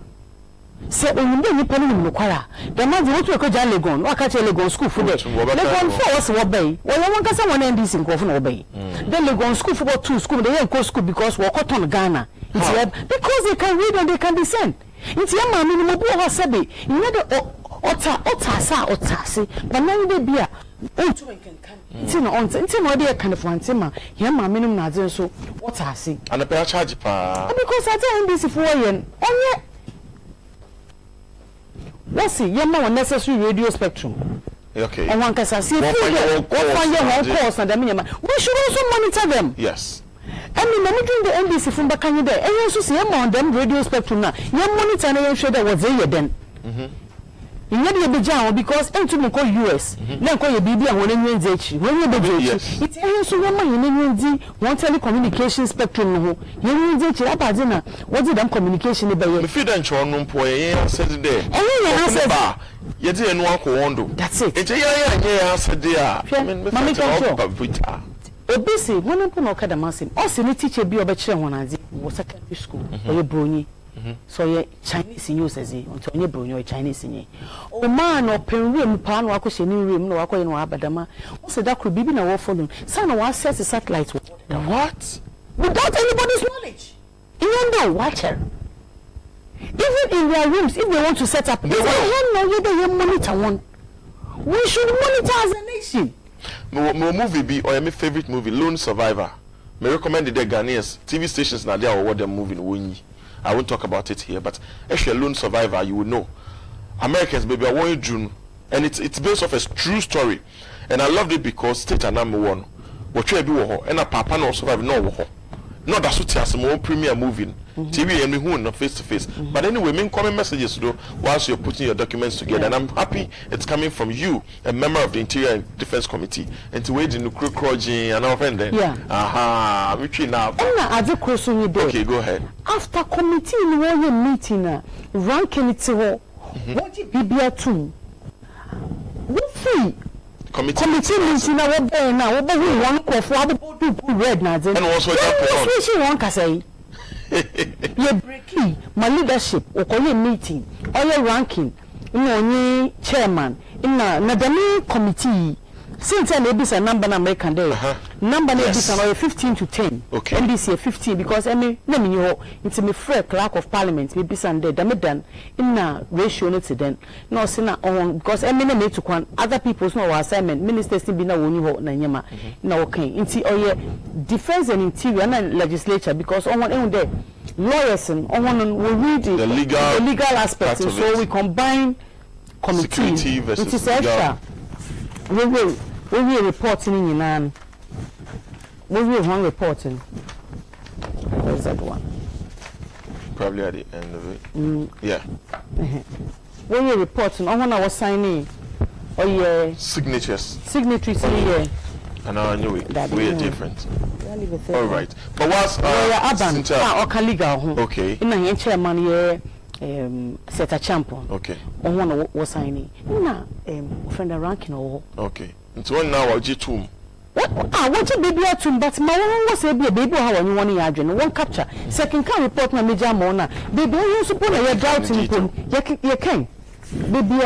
Say when you put in the choir, the man who took a Legon, or catch a Legon school for that. Legon force obey. Well, I want someone end this in Coffin obey. Then Legon school for 2 school, they ain't go school because we're caught on Ghana. Because they can read and they can descend. It's your mammy, no more Sabi. You know the Otta, but now they be a. It's in on it's in idea kind of one timber. Here, my minimum Nazin, so what I see. And a pair charge pa. Because I tell him this for yen. What's it? You know, necessary radio spectrum. Okay. And one can say, we should also monitor them. Yes. I mean, monitoring the NBC from Bakanya there, and you also see on them radio spectrum now. You monitor and you sure that was there then. You need to be down because into the US, then call your baby and when you it's also one telecommunication spectrum. You need to what did them communication about? If you don't show no point, said there. You didn't walk on. That's it. It's a said there. Obisi, when I put Okada Masim, also the teacher be a chair when I was secondary school or a brony. So ye Chinese in use as he until you bring your Chinese in ye. Oh man or pen room pan or cushion room no aqua in Abadama. Also that could be in a war for them. Son of us says the satellites. What? Without anybody's knowledge. You know, watch her. Even in their rooms, if they want to set up, they don't monitor one. We should monitor as a nation. My movie be or my favorite movie, Lone Survivor. Me recommend the Ghanaians TV stations now there or what they're moving. I won't talk about it here, but actually Lone Survivor, you will know. Americans, baby, I want you June, and it's based off a true story, and I loved it because state and number one. What you do, and a papa no survive no. Not that such as more premiere movie, TV and who not face to face. But anyway, main common messages though, whilst you're putting your documents together, and I'm happy it's coming from you, a member of the Interior and Defense Committee, and to wait in the crew crowding and all that. Yeah. Aha, which now. Okay, go ahead. After committee in the meeting, ranking it to what did BBA too? What free? Committee meeting now now we want to for red now and also that one can say you breaky my leadership or call your meeting or your ranking you chairman in a committee since I maybe a number American day number maybe 15 to 10 okay NDC 15 because I mean it's me fair clerk of parliament maybe Sunday done in a ratio then no sinna on because I mean need to quan other people's no assignment ministers be na woni ho na nyama na okay inti oye defense and interior and legislature because on one there lawyers and on one we read the legal aspects so we combine committee security versus it is extra we will reporting in Yinan. We will one reporting. Where's that one? Probably at the end of it. Yeah. We will reporting. I want our signing. Oh yeah. Signatures. Signatories here. And I knew it. We are different. All right. But what's okay. In a chairman here. Set a champion. Okay. On one was signing. Na friend ranking or okay. It's one now or G2. What a baby at but my one was a baby how you want to one capture. Second can report my major mona. Baby, you suppose you're doubting you can. Baby,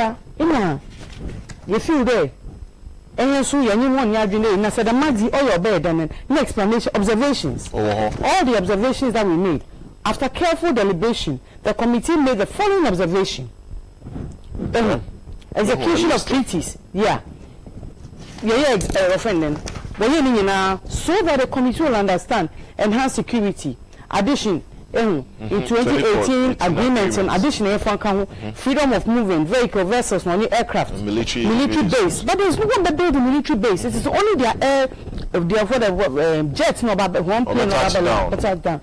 you feel there. And so you want yardine and I said a madzy or your bed and no explanation observations. All the observations that we made. After careful deliberation, the committee made the following observation. Execution of treaties. Yeah. Offending. But so that the committee will understand enhanced security. Addition. In 2018 agreements and additional freedom of movement, vehicle vessels, money aircraft, military base. But there's no one that build the military base. It is only their air of their jets, no about one plane or down.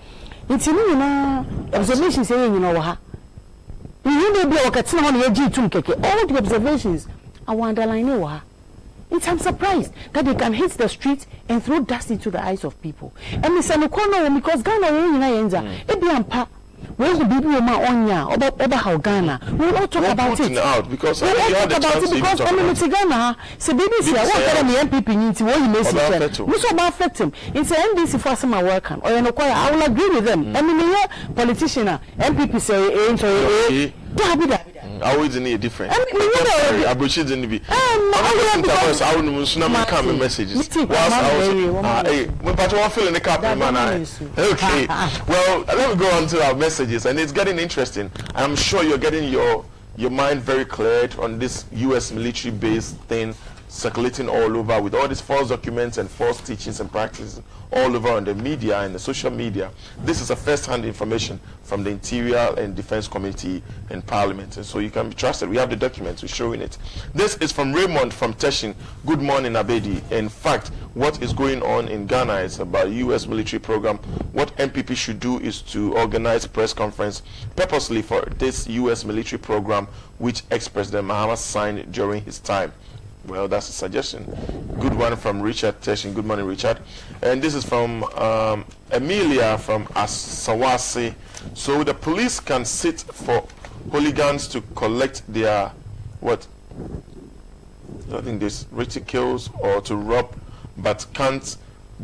It's observations saying you know ha. You may be on all the observations I will underline you. I'm surprised that they can hit the street and throw dust into the eyes of people. And Mr. Nukono because Ghana it be ampa. Where's the baby on ya about how Ghana? We will all talk about it. Out because we all talk about it because I'm Ghana. So baby, I want to MPP into what you message. We so about affect him. It's an NDC for some work or I will agree with them. I mean, politician MPP say I always need a different. I appreciate the be. I wouldn't come messages. Hey, we're feeling the cap, man. Okay. Well, let me go on to our messages, and it's getting interesting. I'm sure you're getting your mind very cleared on this U.S. military-based thing. circulating all over with all these false documents and false teachings and practices all over on the media and the social media. This is a first-hand information from the Interior and Defense Committee in Parliament, and so you can be trusted. We have the documents, we're showing it. This is from Raymond from Teshin. Good morning, Abedi. In fact, what is going on in Ghana is about U.S. military program. What MPP should do is to organize a press conference purposely for this U.S. military program, which ex-President Mahama signed during his time. Well, that's a suggestion. Good one from Richard Teshin. Good morning, Richard. And this is from Emilia from Asawasi. So the police can sit for hooligans to collect their, what? I think this ridiculous or to rob, but can't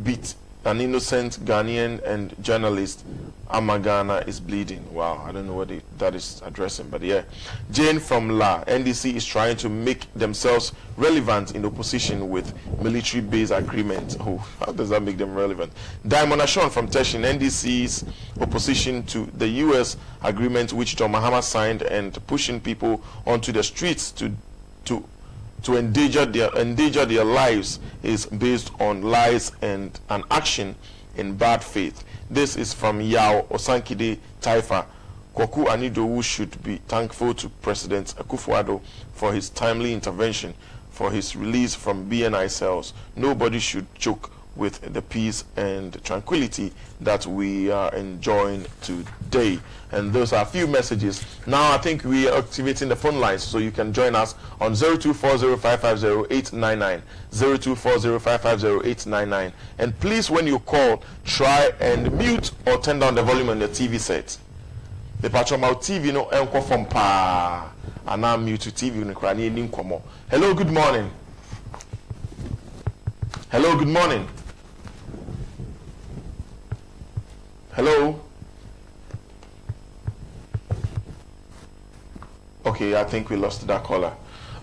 beat an innocent Ghanaian and journalist. Agona is bleeding. Wow, I don't know what that is addressing, but yeah. Jane from La, NDC is trying to make themselves relevant in opposition with military-based agreement. Oh, how does that make them relevant? Diamond Ashon from Teshin, NDC's opposition to the U.S. agreement which John Mahama signed and pushing people onto the streets to endanger their lives is based on lies and an action in bad faith. This is from Yao Osankide Taifa. Kwaku Anidowu should be thankful to President Akufo-Addo for his timely intervention for his release from BNI cells. Nobody should joke with the peace and tranquility that we are enjoying today. And those are a few messages. Now I think we are activating the phone lines, so you can join us on 0240550899, 0240550899. And please, when you call, try and mute or turn down the volume on the TV set. The patron of TV no enko from pa and now mute TV no krani ni nkomo. Hello, good morning. Hello, good morning. Hello. Okay, I think we lost that caller.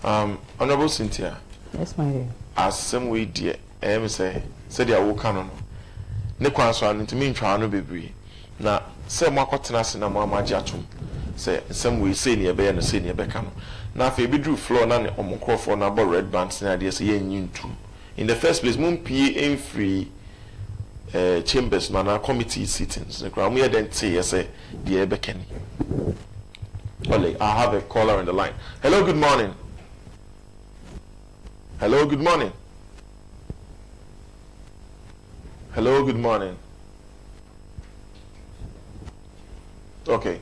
Honorable Cynthia. Yes, my dear. As some way, dear, say they are walking on. Ne kwanso an ntimi ntwa no bebre. Na say mo akotena se na mo amaje atom. Say some way say ne ebe ya no say ne ebe ka no. Na afa ebi dru floor na ne omokrofo na bo red bands na de say ye nyintu. In the first place, mun pie free chambers na committee sittings. The crowd then say the Ebekeni. Ole, I have a caller on the line. Hello, good morning. Hello, good morning. Hello, good morning. Okay.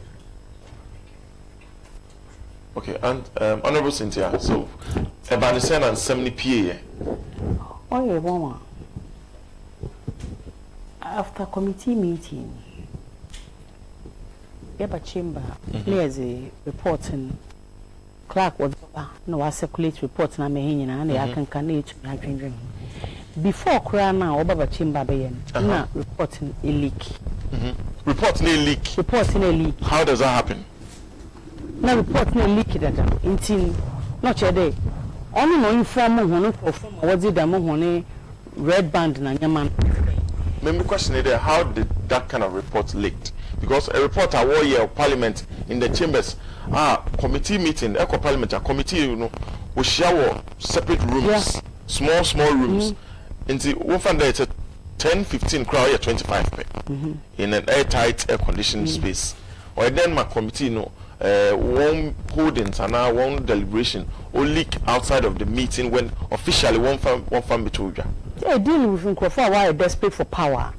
Okay, and Honorable Cynthia, so Ebanisen and 70 PA. Oh, yeah, Mama. After committee meeting, Eba chamber, there's a reporting clerk was no I circulate reports na me na I can connect to my dream. Before Krana or Baba chamber na reporting a leak. Reporting a leak. Reporting a leak. How does that happen? Na reporting a leak that in not your day. Only no inform one from what did the red band na nyaman. Let me question it there. How did that kind of report leaked? Because a reporter war year of parliament in the chambers, committee meeting, eco parliament, a committee, you know, we share separate rooms, small rooms. In the one there it's a 10-15 crowd, 25 in an airtight, air-conditioned space. Or then my committee, you know, one holdings and now one deliberation or leak outside of the meeting when officially one firm between you. Yeah, dealing with Nkrofo why desperate for power.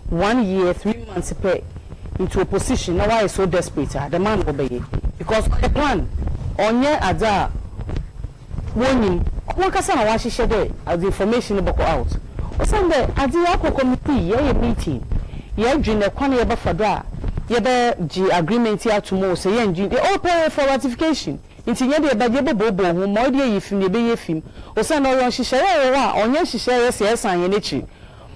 1 year, 3 months pay into opposition. Now why is so desperate? The man obey because the plan on your ada warning. One person I want to share the information about out. Or Sunday, at the Aqua committee, yeah, meeting. Yeah, during the corner of Fadra, yeah, the agreement here tomorrow. Say, yeah, they all pay for ratification. Inti nyede ba je bobo ho mo de yefim ne be yefim o se na ron hihye wa onye hihye se esan ye nechi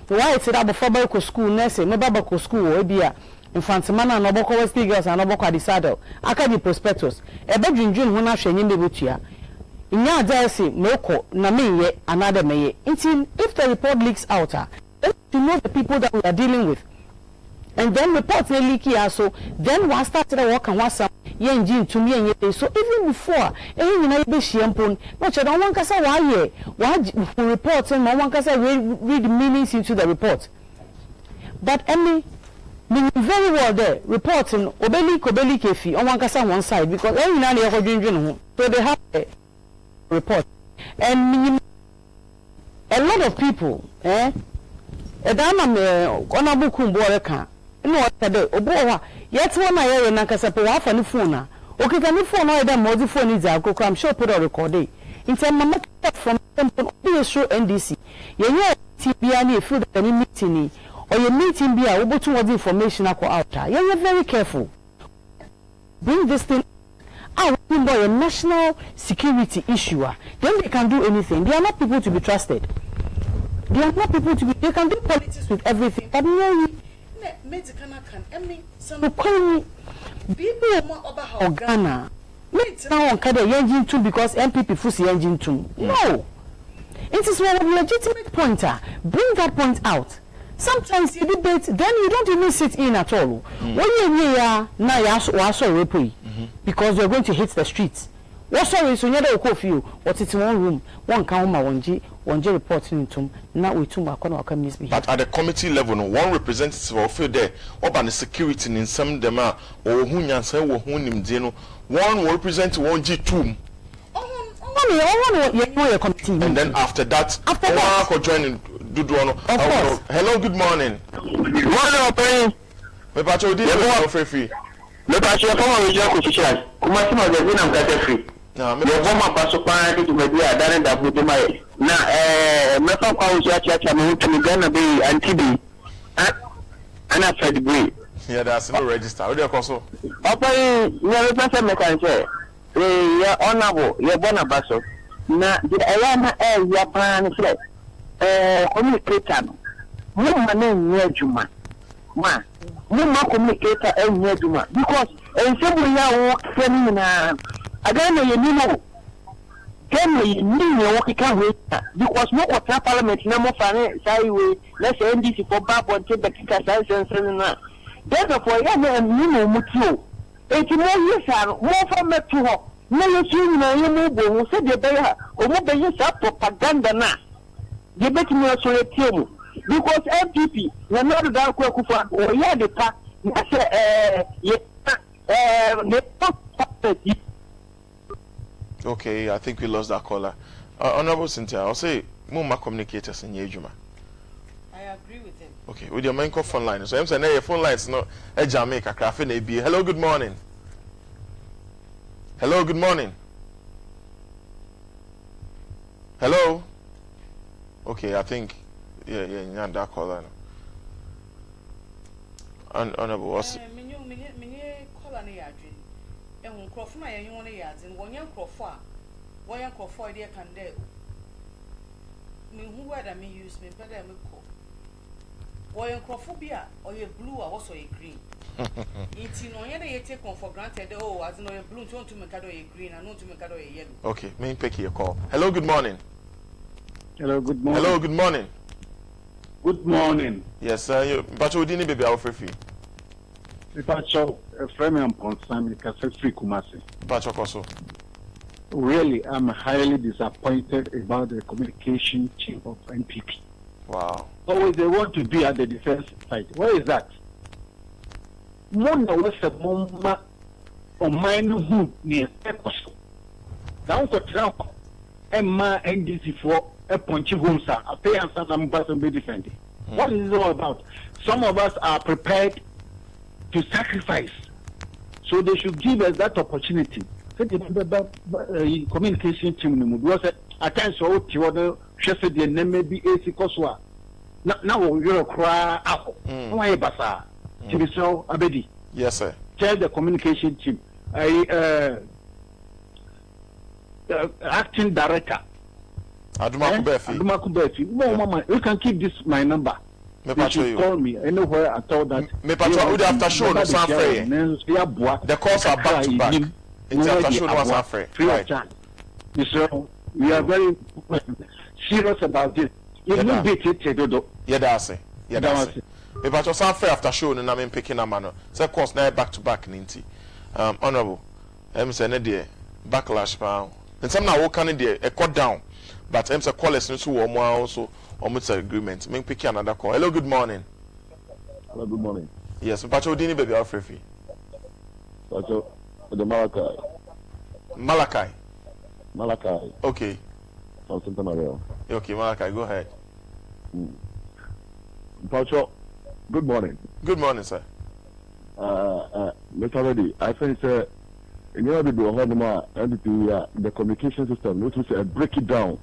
why it that before ba ko school na se me ba ko school o bia infantima na no boko West Girls na no boko Adisado aka di prospectus e be dwundwun ho na hwenye ne betua nya adase me ko na me ye another me ye inti if the report leaks out to know the people that we are dealing with. And then report leaky also. Then one started to work and one some yenji ntum yenye. So even before you na be shiampon no che don wan kasa wa report and no wan kasa read meanings into the report. But any very well there reporting obeli kefi on wan kasa one side because you na dey hodwindwin ho. So they have a report and a lot of people edama me honorable Kumbo ka no otade obo yet one na na kasa pe wa fa ni phone na okita ni phone na dem modi phone is akoko I'm sure put on recording in term mama from be show NDC ye tibia na feel that any meeting or your meeting be a obotu what information ako out you're very careful bring this thing out boy a national security issue then they can do anything. They are not people to be trusted. They are not people to be. They can do politics with everything, but no, some people about Agona. Now on kada engine too because MPP fusi engine too. No, it is one legitimate pointer. Bring that point out. Sometimes you debate, then you don't even sit in at all. When you hear now you also repay because you're going to hit the streets. What sorry so you don't coffee what it's one room, one camera, one G reporting into now we too much misbehave. But at the committee level, no one representative will feel there about the security in some them or who say or who him deno. One will represent one G2. And then after that, one join hello, good morning. Good morning, Me pacho di free. Me pacho from we just official. Kuma ti magazine am kata free. Na me bomba paso pa ti me dia dare da bu mai. Na me fa kwa uja cha me hutu Ghana be anti bi. Ana Fred Gray. Yeah, that's no register. What do you call so? Opa ni me pesa me kan say. Ya honorable, ya bona baso. Na di ayana ya pa ni fle. Communicator no mo ma na enye adwuma ma mo ma communicator enye adwuma because ensebu ya wo fani na agana ye ni no kemi ni ye wo kika we because mo ko tra parliament na mo fa ne sai we let's say NDC for babo and take the kika sai sense na therefore ya na ni no mutio enti mo yesa no mo fa metu ho na ye chi na ye mo bo mo se de be ha o mo be yesa propaganda na they make me also a team because MPP we not that kufa or yeah the pa okay, I think we lost that caller. Honorable Cynthia, I'll say more communicators in Yejuma. I agree with him. Okay, with your main phone line. So I'm saying your phone line is not a Jamaica craft in AB. Hello, good morning. Hello, good morning. Hello. Okay, I think yeah, that caller. Honorable, what's caller na yadwin. Ehun krofo na yenye won yadin, wonye krofo dey kan dey. Me hu word me use me better me ko. Wonye krofo bia oye blue a also ye green. Iti no ye dey take on for granted oh as no ye blue to me ka do ye green and no to me ka do ye yellow. Okay, me pick your call. Hello, good morning. Hello, good morning. Hello, good morning. Good morning. Yes, sir. Pacho dini baby our free. Pacho, friend me on Sam because free Kumasi. Pacho Koso. Really, I'm highly disappointed about the communication chief of NPP. Wow. Always they want to be at the defense side. Where is that? Mona was a mama or mine who near Ecoso. Down to Trump, Emma NDC for a punchy home, sir. A pay and some person be defending. What is it all about? Some of us are prepared to sacrifice, so they should give us that opportunity. Communication team was at times so the chef the name may be AC Koswa. Now you're a cry out. Why basa? So Abedi. Yes, sir. Tell the communication team. Acting director. Adumaku Befi. No, mama, you can keep this my number. You should call me anywhere I told that. Me patro would after show no sound free. The calls are back to back. It's after show no sound free. Right. So we are very serious about this. You need to do. Yeah, that's it. Yeah, that's it. Me patro sound free after show no na me picking a man. So course now back to back ninti. Honorable, Say ne de backlash pa. And some now can de e cut down. But say callers no so wo mo also almost agreement. Me pick another call. Hello, good morning. Hello, good morning. Yes, Pacho Dini baby Alfrefi. Pacho, the Malachi. Malachi. Okay. From Santa Maria. Okay, Malachi, go ahead. Pacho, good morning. Good morning, sir. Mr. Reddy, I think you know the communication system, which is break it down.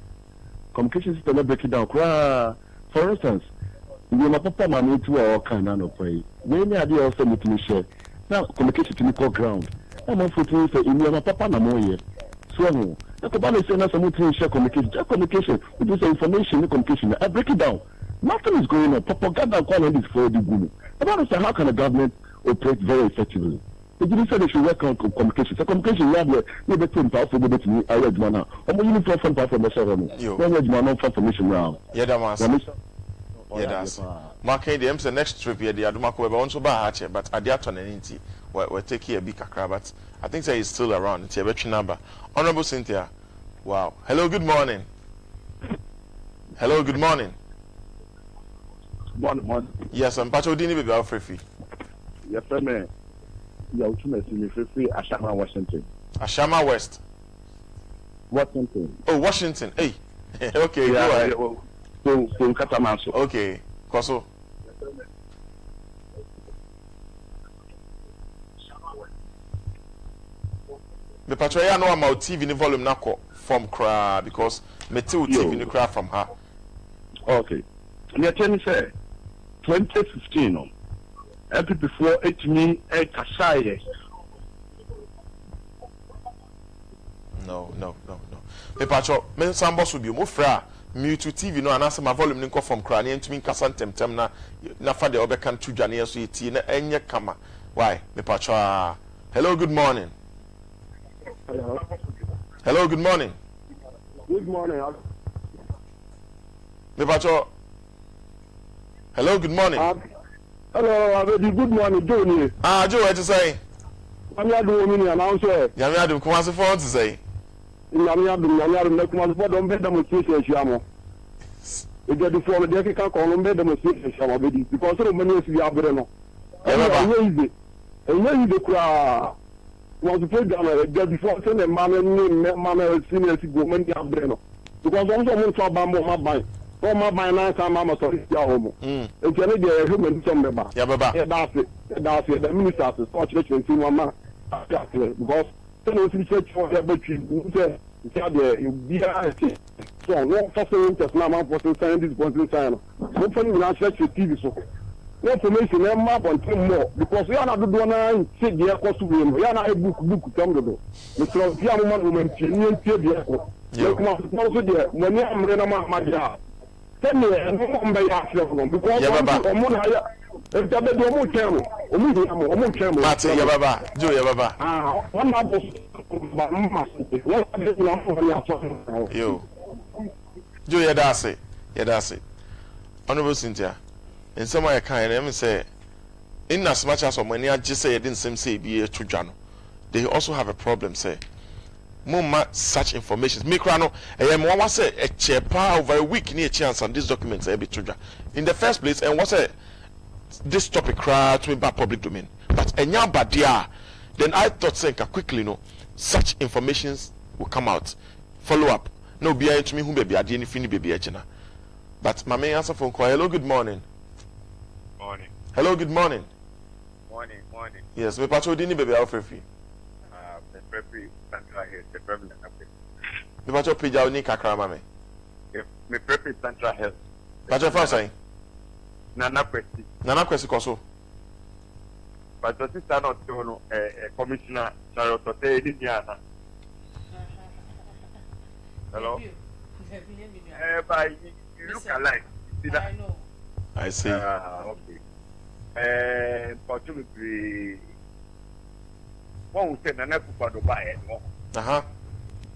Communication system, break it down. For instance, you know, Papa Mammy to all kind of way. When you are also meeting share. Now, communication to me ground. I'm on foot to say, in your Papa Namoye. So, the Kabbalah is saying that someone share communication. Just communication, which is information, communication. I break it down. Nothing is going on. Propaganda calling this for the Gulu. About how can a government operate very effectively? They didn't say they should work on communication. So communication, you have the team powerful with me. I read man. I'm going to from the ceremony. When read man on information now. Yeah, that was. Yeah, that's. Marking the MC next trip here. The Adumako we also buy hatchet, but at the attorney, we take here big kakra. But I think he's still around. It's a veteran number. Honorable Cynthia. Wow. Hello. Good morning. Hello. Good morning. Morning. Yes, I'm Pacho Dini baby Alfrefi. Yes, sir, man. Yeah, ultimately, free Ashama, Washington. Ashama West. Washington. Oh, Washington. Hey. Okay. Yeah. Go ahead. So Catamaso. Okay. Koso. The Pacho, I know about TV volume now from cra because me too TV no cra from her. Okay. And you tell me, say 2015, every before 8 me a Kasai. No. The Pacho, me some boss will be more fra. Mute TV no anasa my volume nko from cra na ntumi nkasa temtem na fa de obeka to dwane so yeti na enye kama. Why? Me Pacho. Hello, good morning. Hello, good morning. Good morning. Me Pacho. Hello, good morning. Hello, good morning, Johnny. Joe, what you say? I'm not doing any announcer. Yami Adam, come on, to say. Don't bet demonstration, Shamo. If you before the Jessica Colombe demonstration, Shamo, because so many of you are Breno. And when you cry, was to put down just before sending Mamma senior woman, Breno. Because also moved to Bambo, my mind. Oh, my mind, Mamma, sorry, Yahomo. It's a human somewhere. That's it. The minister is such a thing, Mamma. Because then church for everything. You be so no person just now for saying this point sign. Hopefully we not church TV so. No information map on more because we are not doing anything sit there cost to him. We are not a book come to do. Mr. Piano woman in Tibia. You come also there when I'm running my job. Tell me and I'm by yourself because if that be more camera, more camera. Mate, ya baba, Joe, ya baba. One Yo. Joe, ya that's it. Honorable Cynthia, in some way I can let me say, in as much as when you just say you didn't say be a trujano, they also have a problem, say. Mumma such information. Mikrano, and one say a chair power over a week near chance on these documents be truja. In the first place, and what's this topic crowd to about public domain. But badia, then I thought saying quickly such informations will come out. Follow up. No be to me who baby I didn't finish baby agena. But my main answer phone call. Hello, good morning. Morning. Hello, good morning. Morning. Yes, me pacho dini baby Alfrefi. The preppy central health, the preppy. Me pacho pija oni kakra mame. Me preppy central health. Pacho fa say. Nana kwesi koso. But the sister not to commissioner Charlotte Ediana. Hello. But you look alike. I know. I see. Okay. But to be one who said Nana Kupa do buy it.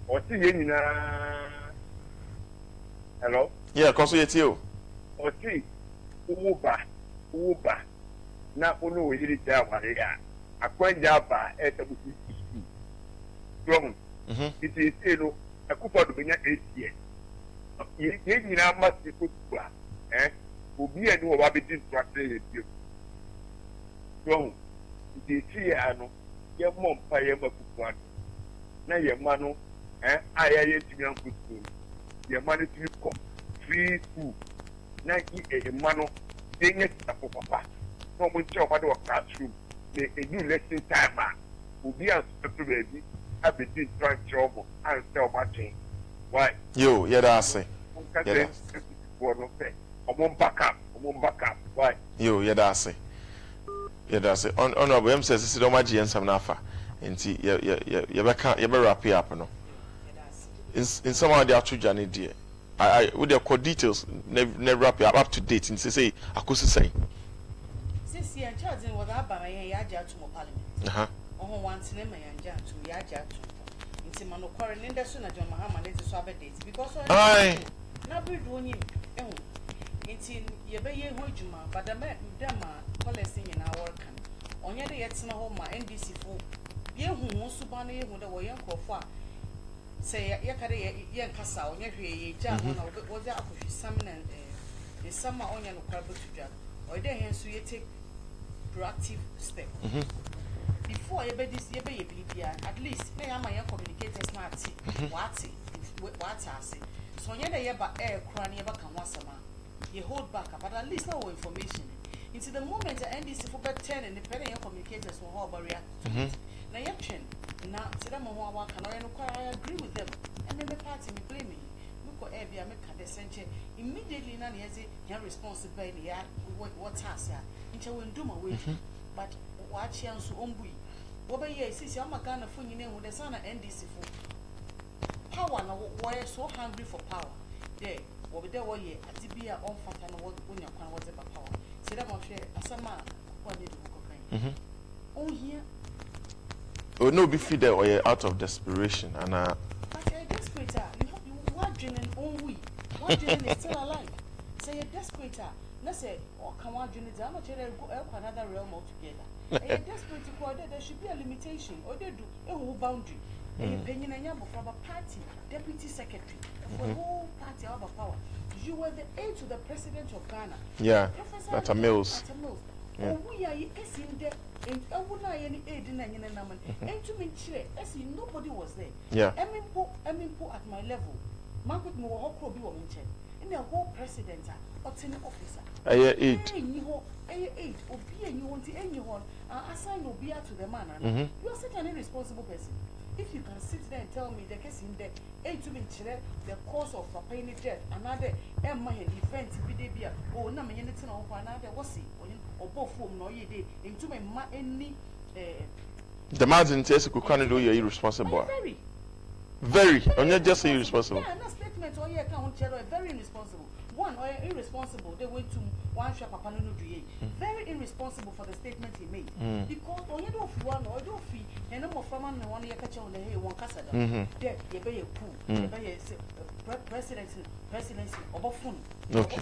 Or see you hello? Yeah, koso yetio. Or see Uba. Na ono yiri ta ware ya. Akwanja ba etabusi. wrong. It is, you know, a couple of 8 years. You know, must be good. Will be a new rabbit instructed you. Wrong. It is here, I know. Your mom, I am a coupon. Now, your man, I am to young school. Your money to come free school. Now, a man, they get up for papa. No one job at our classroom. A new lesson time will be as to baby. I've been doing trying job and sell my chain. Why? You, yeah, that's it. I won't back up. Why? You, yeah, that's it. Yeah, that's it. Honorable M says, this is my GN some nafa. And see, you better wrap it up, no. In some of the actual journey, dear. I with the core details, never wrap it up to date. And say, I could say. Since you are charging what I buy, I had to parliament. On one cinema and jam to Yaja to. It's a monocorin in the Suna John Mahama, let us have a date because I now be doing him. It's in Yabe Hojuma, but the man, policy in our camp. On your day at home, my NDC for you who wants to ban you with a young coffee. Say, Yakare Yankasa, on your jam, was out of his salmon and the summer onion of carbon to jam. Or then, hence, you take proactive step. Before you bet this, you be at least they are my communicators not what I say. So, you're by air cranny about Kamasama. You hold back, but at least no information. Into the moment the NDC for 10 and the penny communicators will hold barrier. Now, you're trained. Now, to them, I agree with them. And then the party me blame me. Look at every American descent. Immediately, none has a responsibility. What task? Into when do my way. But watch young so umbui. What by ye, since I'm a gun of funny name with the son of NDC for power. Now, why so hungry for power? There, what there were ye, at the beer on fat and what when your pan was about power. Say that my share, as a man, what did you oh, here. Oh, no, be feed there or you're out of desperation. And but you're desperate. You are drinking all week. One drinking is still alive. Say you're desperate. Let's say, or come on, Junior, I'm not go another realm altogether. You're desperate to go there. There should be a limitation, or they do a whole boundary. A opinion and yam from a party, deputy secretary, for the whole party out of power. You were the aide to the president of Ghana. Yeah, that's a Mills. Oh, we are in there, and I would not any aid in any number. And to me, I see nobody was there. Yeah, I mean, at my level, Margaret Mohawk be woman check. In the whole president or 10 officer. I hear aid. Aid, or be a you want to anyone, assign or be out to the man. You are such an irresponsible person. If you can sit there and tell me the case in there, aid to me, the cause of a pain death, another Emma event, Bidebia, or no, anything or another was it, or both of them, no, ye did, into my any. The margin says you can't do you're irresponsible. Very. I'm not just saying irresponsible. Yeah, no statement or your account, very irresponsible. One, or irresponsible, they went to one shop upon very irresponsible for the statement he made. Because or you don't one or don't fee, and no more from one year catch on the hay one cassa. There, you pay a pool, you pay a presidency, or phone. Okay.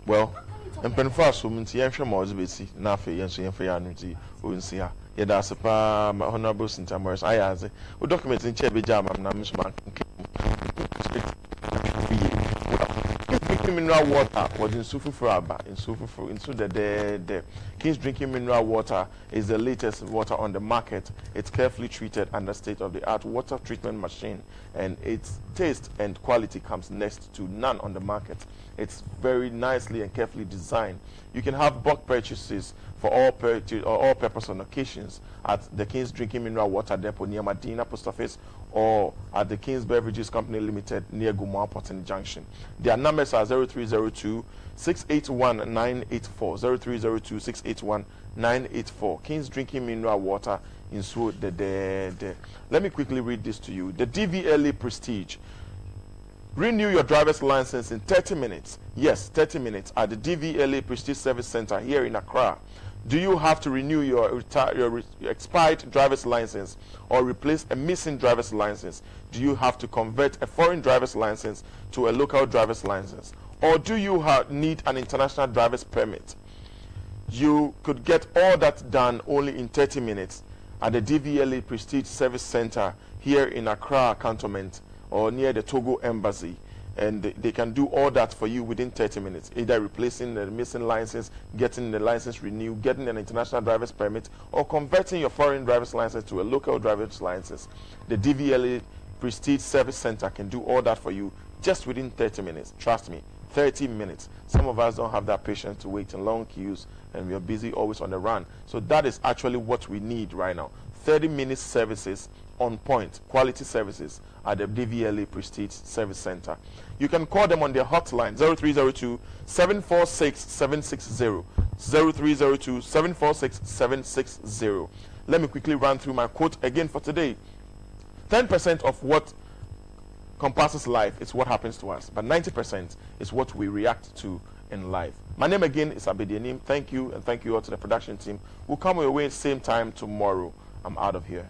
Well, and Penfast woman, Tiamsha Mosby, Nafi, and Sian Fianity, Unsia. Yeah, that's a pa, my honorable Cynthia Morrison. I as a document in Chevy Jam, and I'm Miss Man. Mineral water was in Sufu Fraba, into the King's drinking mineral water is the latest water on the market. It's carefully treated under state-of-the-art water treatment machine, and its taste and quality comes next to none on the market. It's very nicely and carefully designed. You can have bulk purchases for all purpose on occasions at the King's Drinking Mineral Water Depot near Medina Post Office or at the King's Beverages Company Limited near Gumar Porton Junction. Their numbers are 0302 681 984, 0302 681 984. King's Drinking Mineral Water in Sword. Let me quickly read this to you. The DVLA Prestige. Renew your driver's license in 30 minutes. Yes, 30 minutes at the DVLA Prestige Service Center here in Accra. Do you have to renew your expired driver's license or replace a missing driver's license? Do you have to convert a foreign driver's license to a local driver's license? Or do you need an international driver's permit? You could get all that done only in 30 minutes at the DVLA Prestige Service Center here in Accra Cantonment or near the Togo Embassy. And they can do all that for you within 30 minutes, either replacing the missing license, getting the license renewed, getting an international driver's permit, or converting your foreign driver's license to a local driver's license. The DVLA Prestige Service Center can do all that for you just within 30 minutes. Trust me, 30 minutes. Some of us don't have that patience to wait in long queues, and we are busy always on the run. So that is actually what we need right now. 30-minute services on point, quality services at the DVLA Prestige Service Center. You can call them on their hotline 0302-746-760, 0302-746-760. Let me quickly run through my quote again for today. 10% of what compasses life is what happens to us, but 90% is what we react to in life. My name again is Abedianim. Thank you, and thank you all to the production team. We'll come your way same time tomorrow. I'm out of here.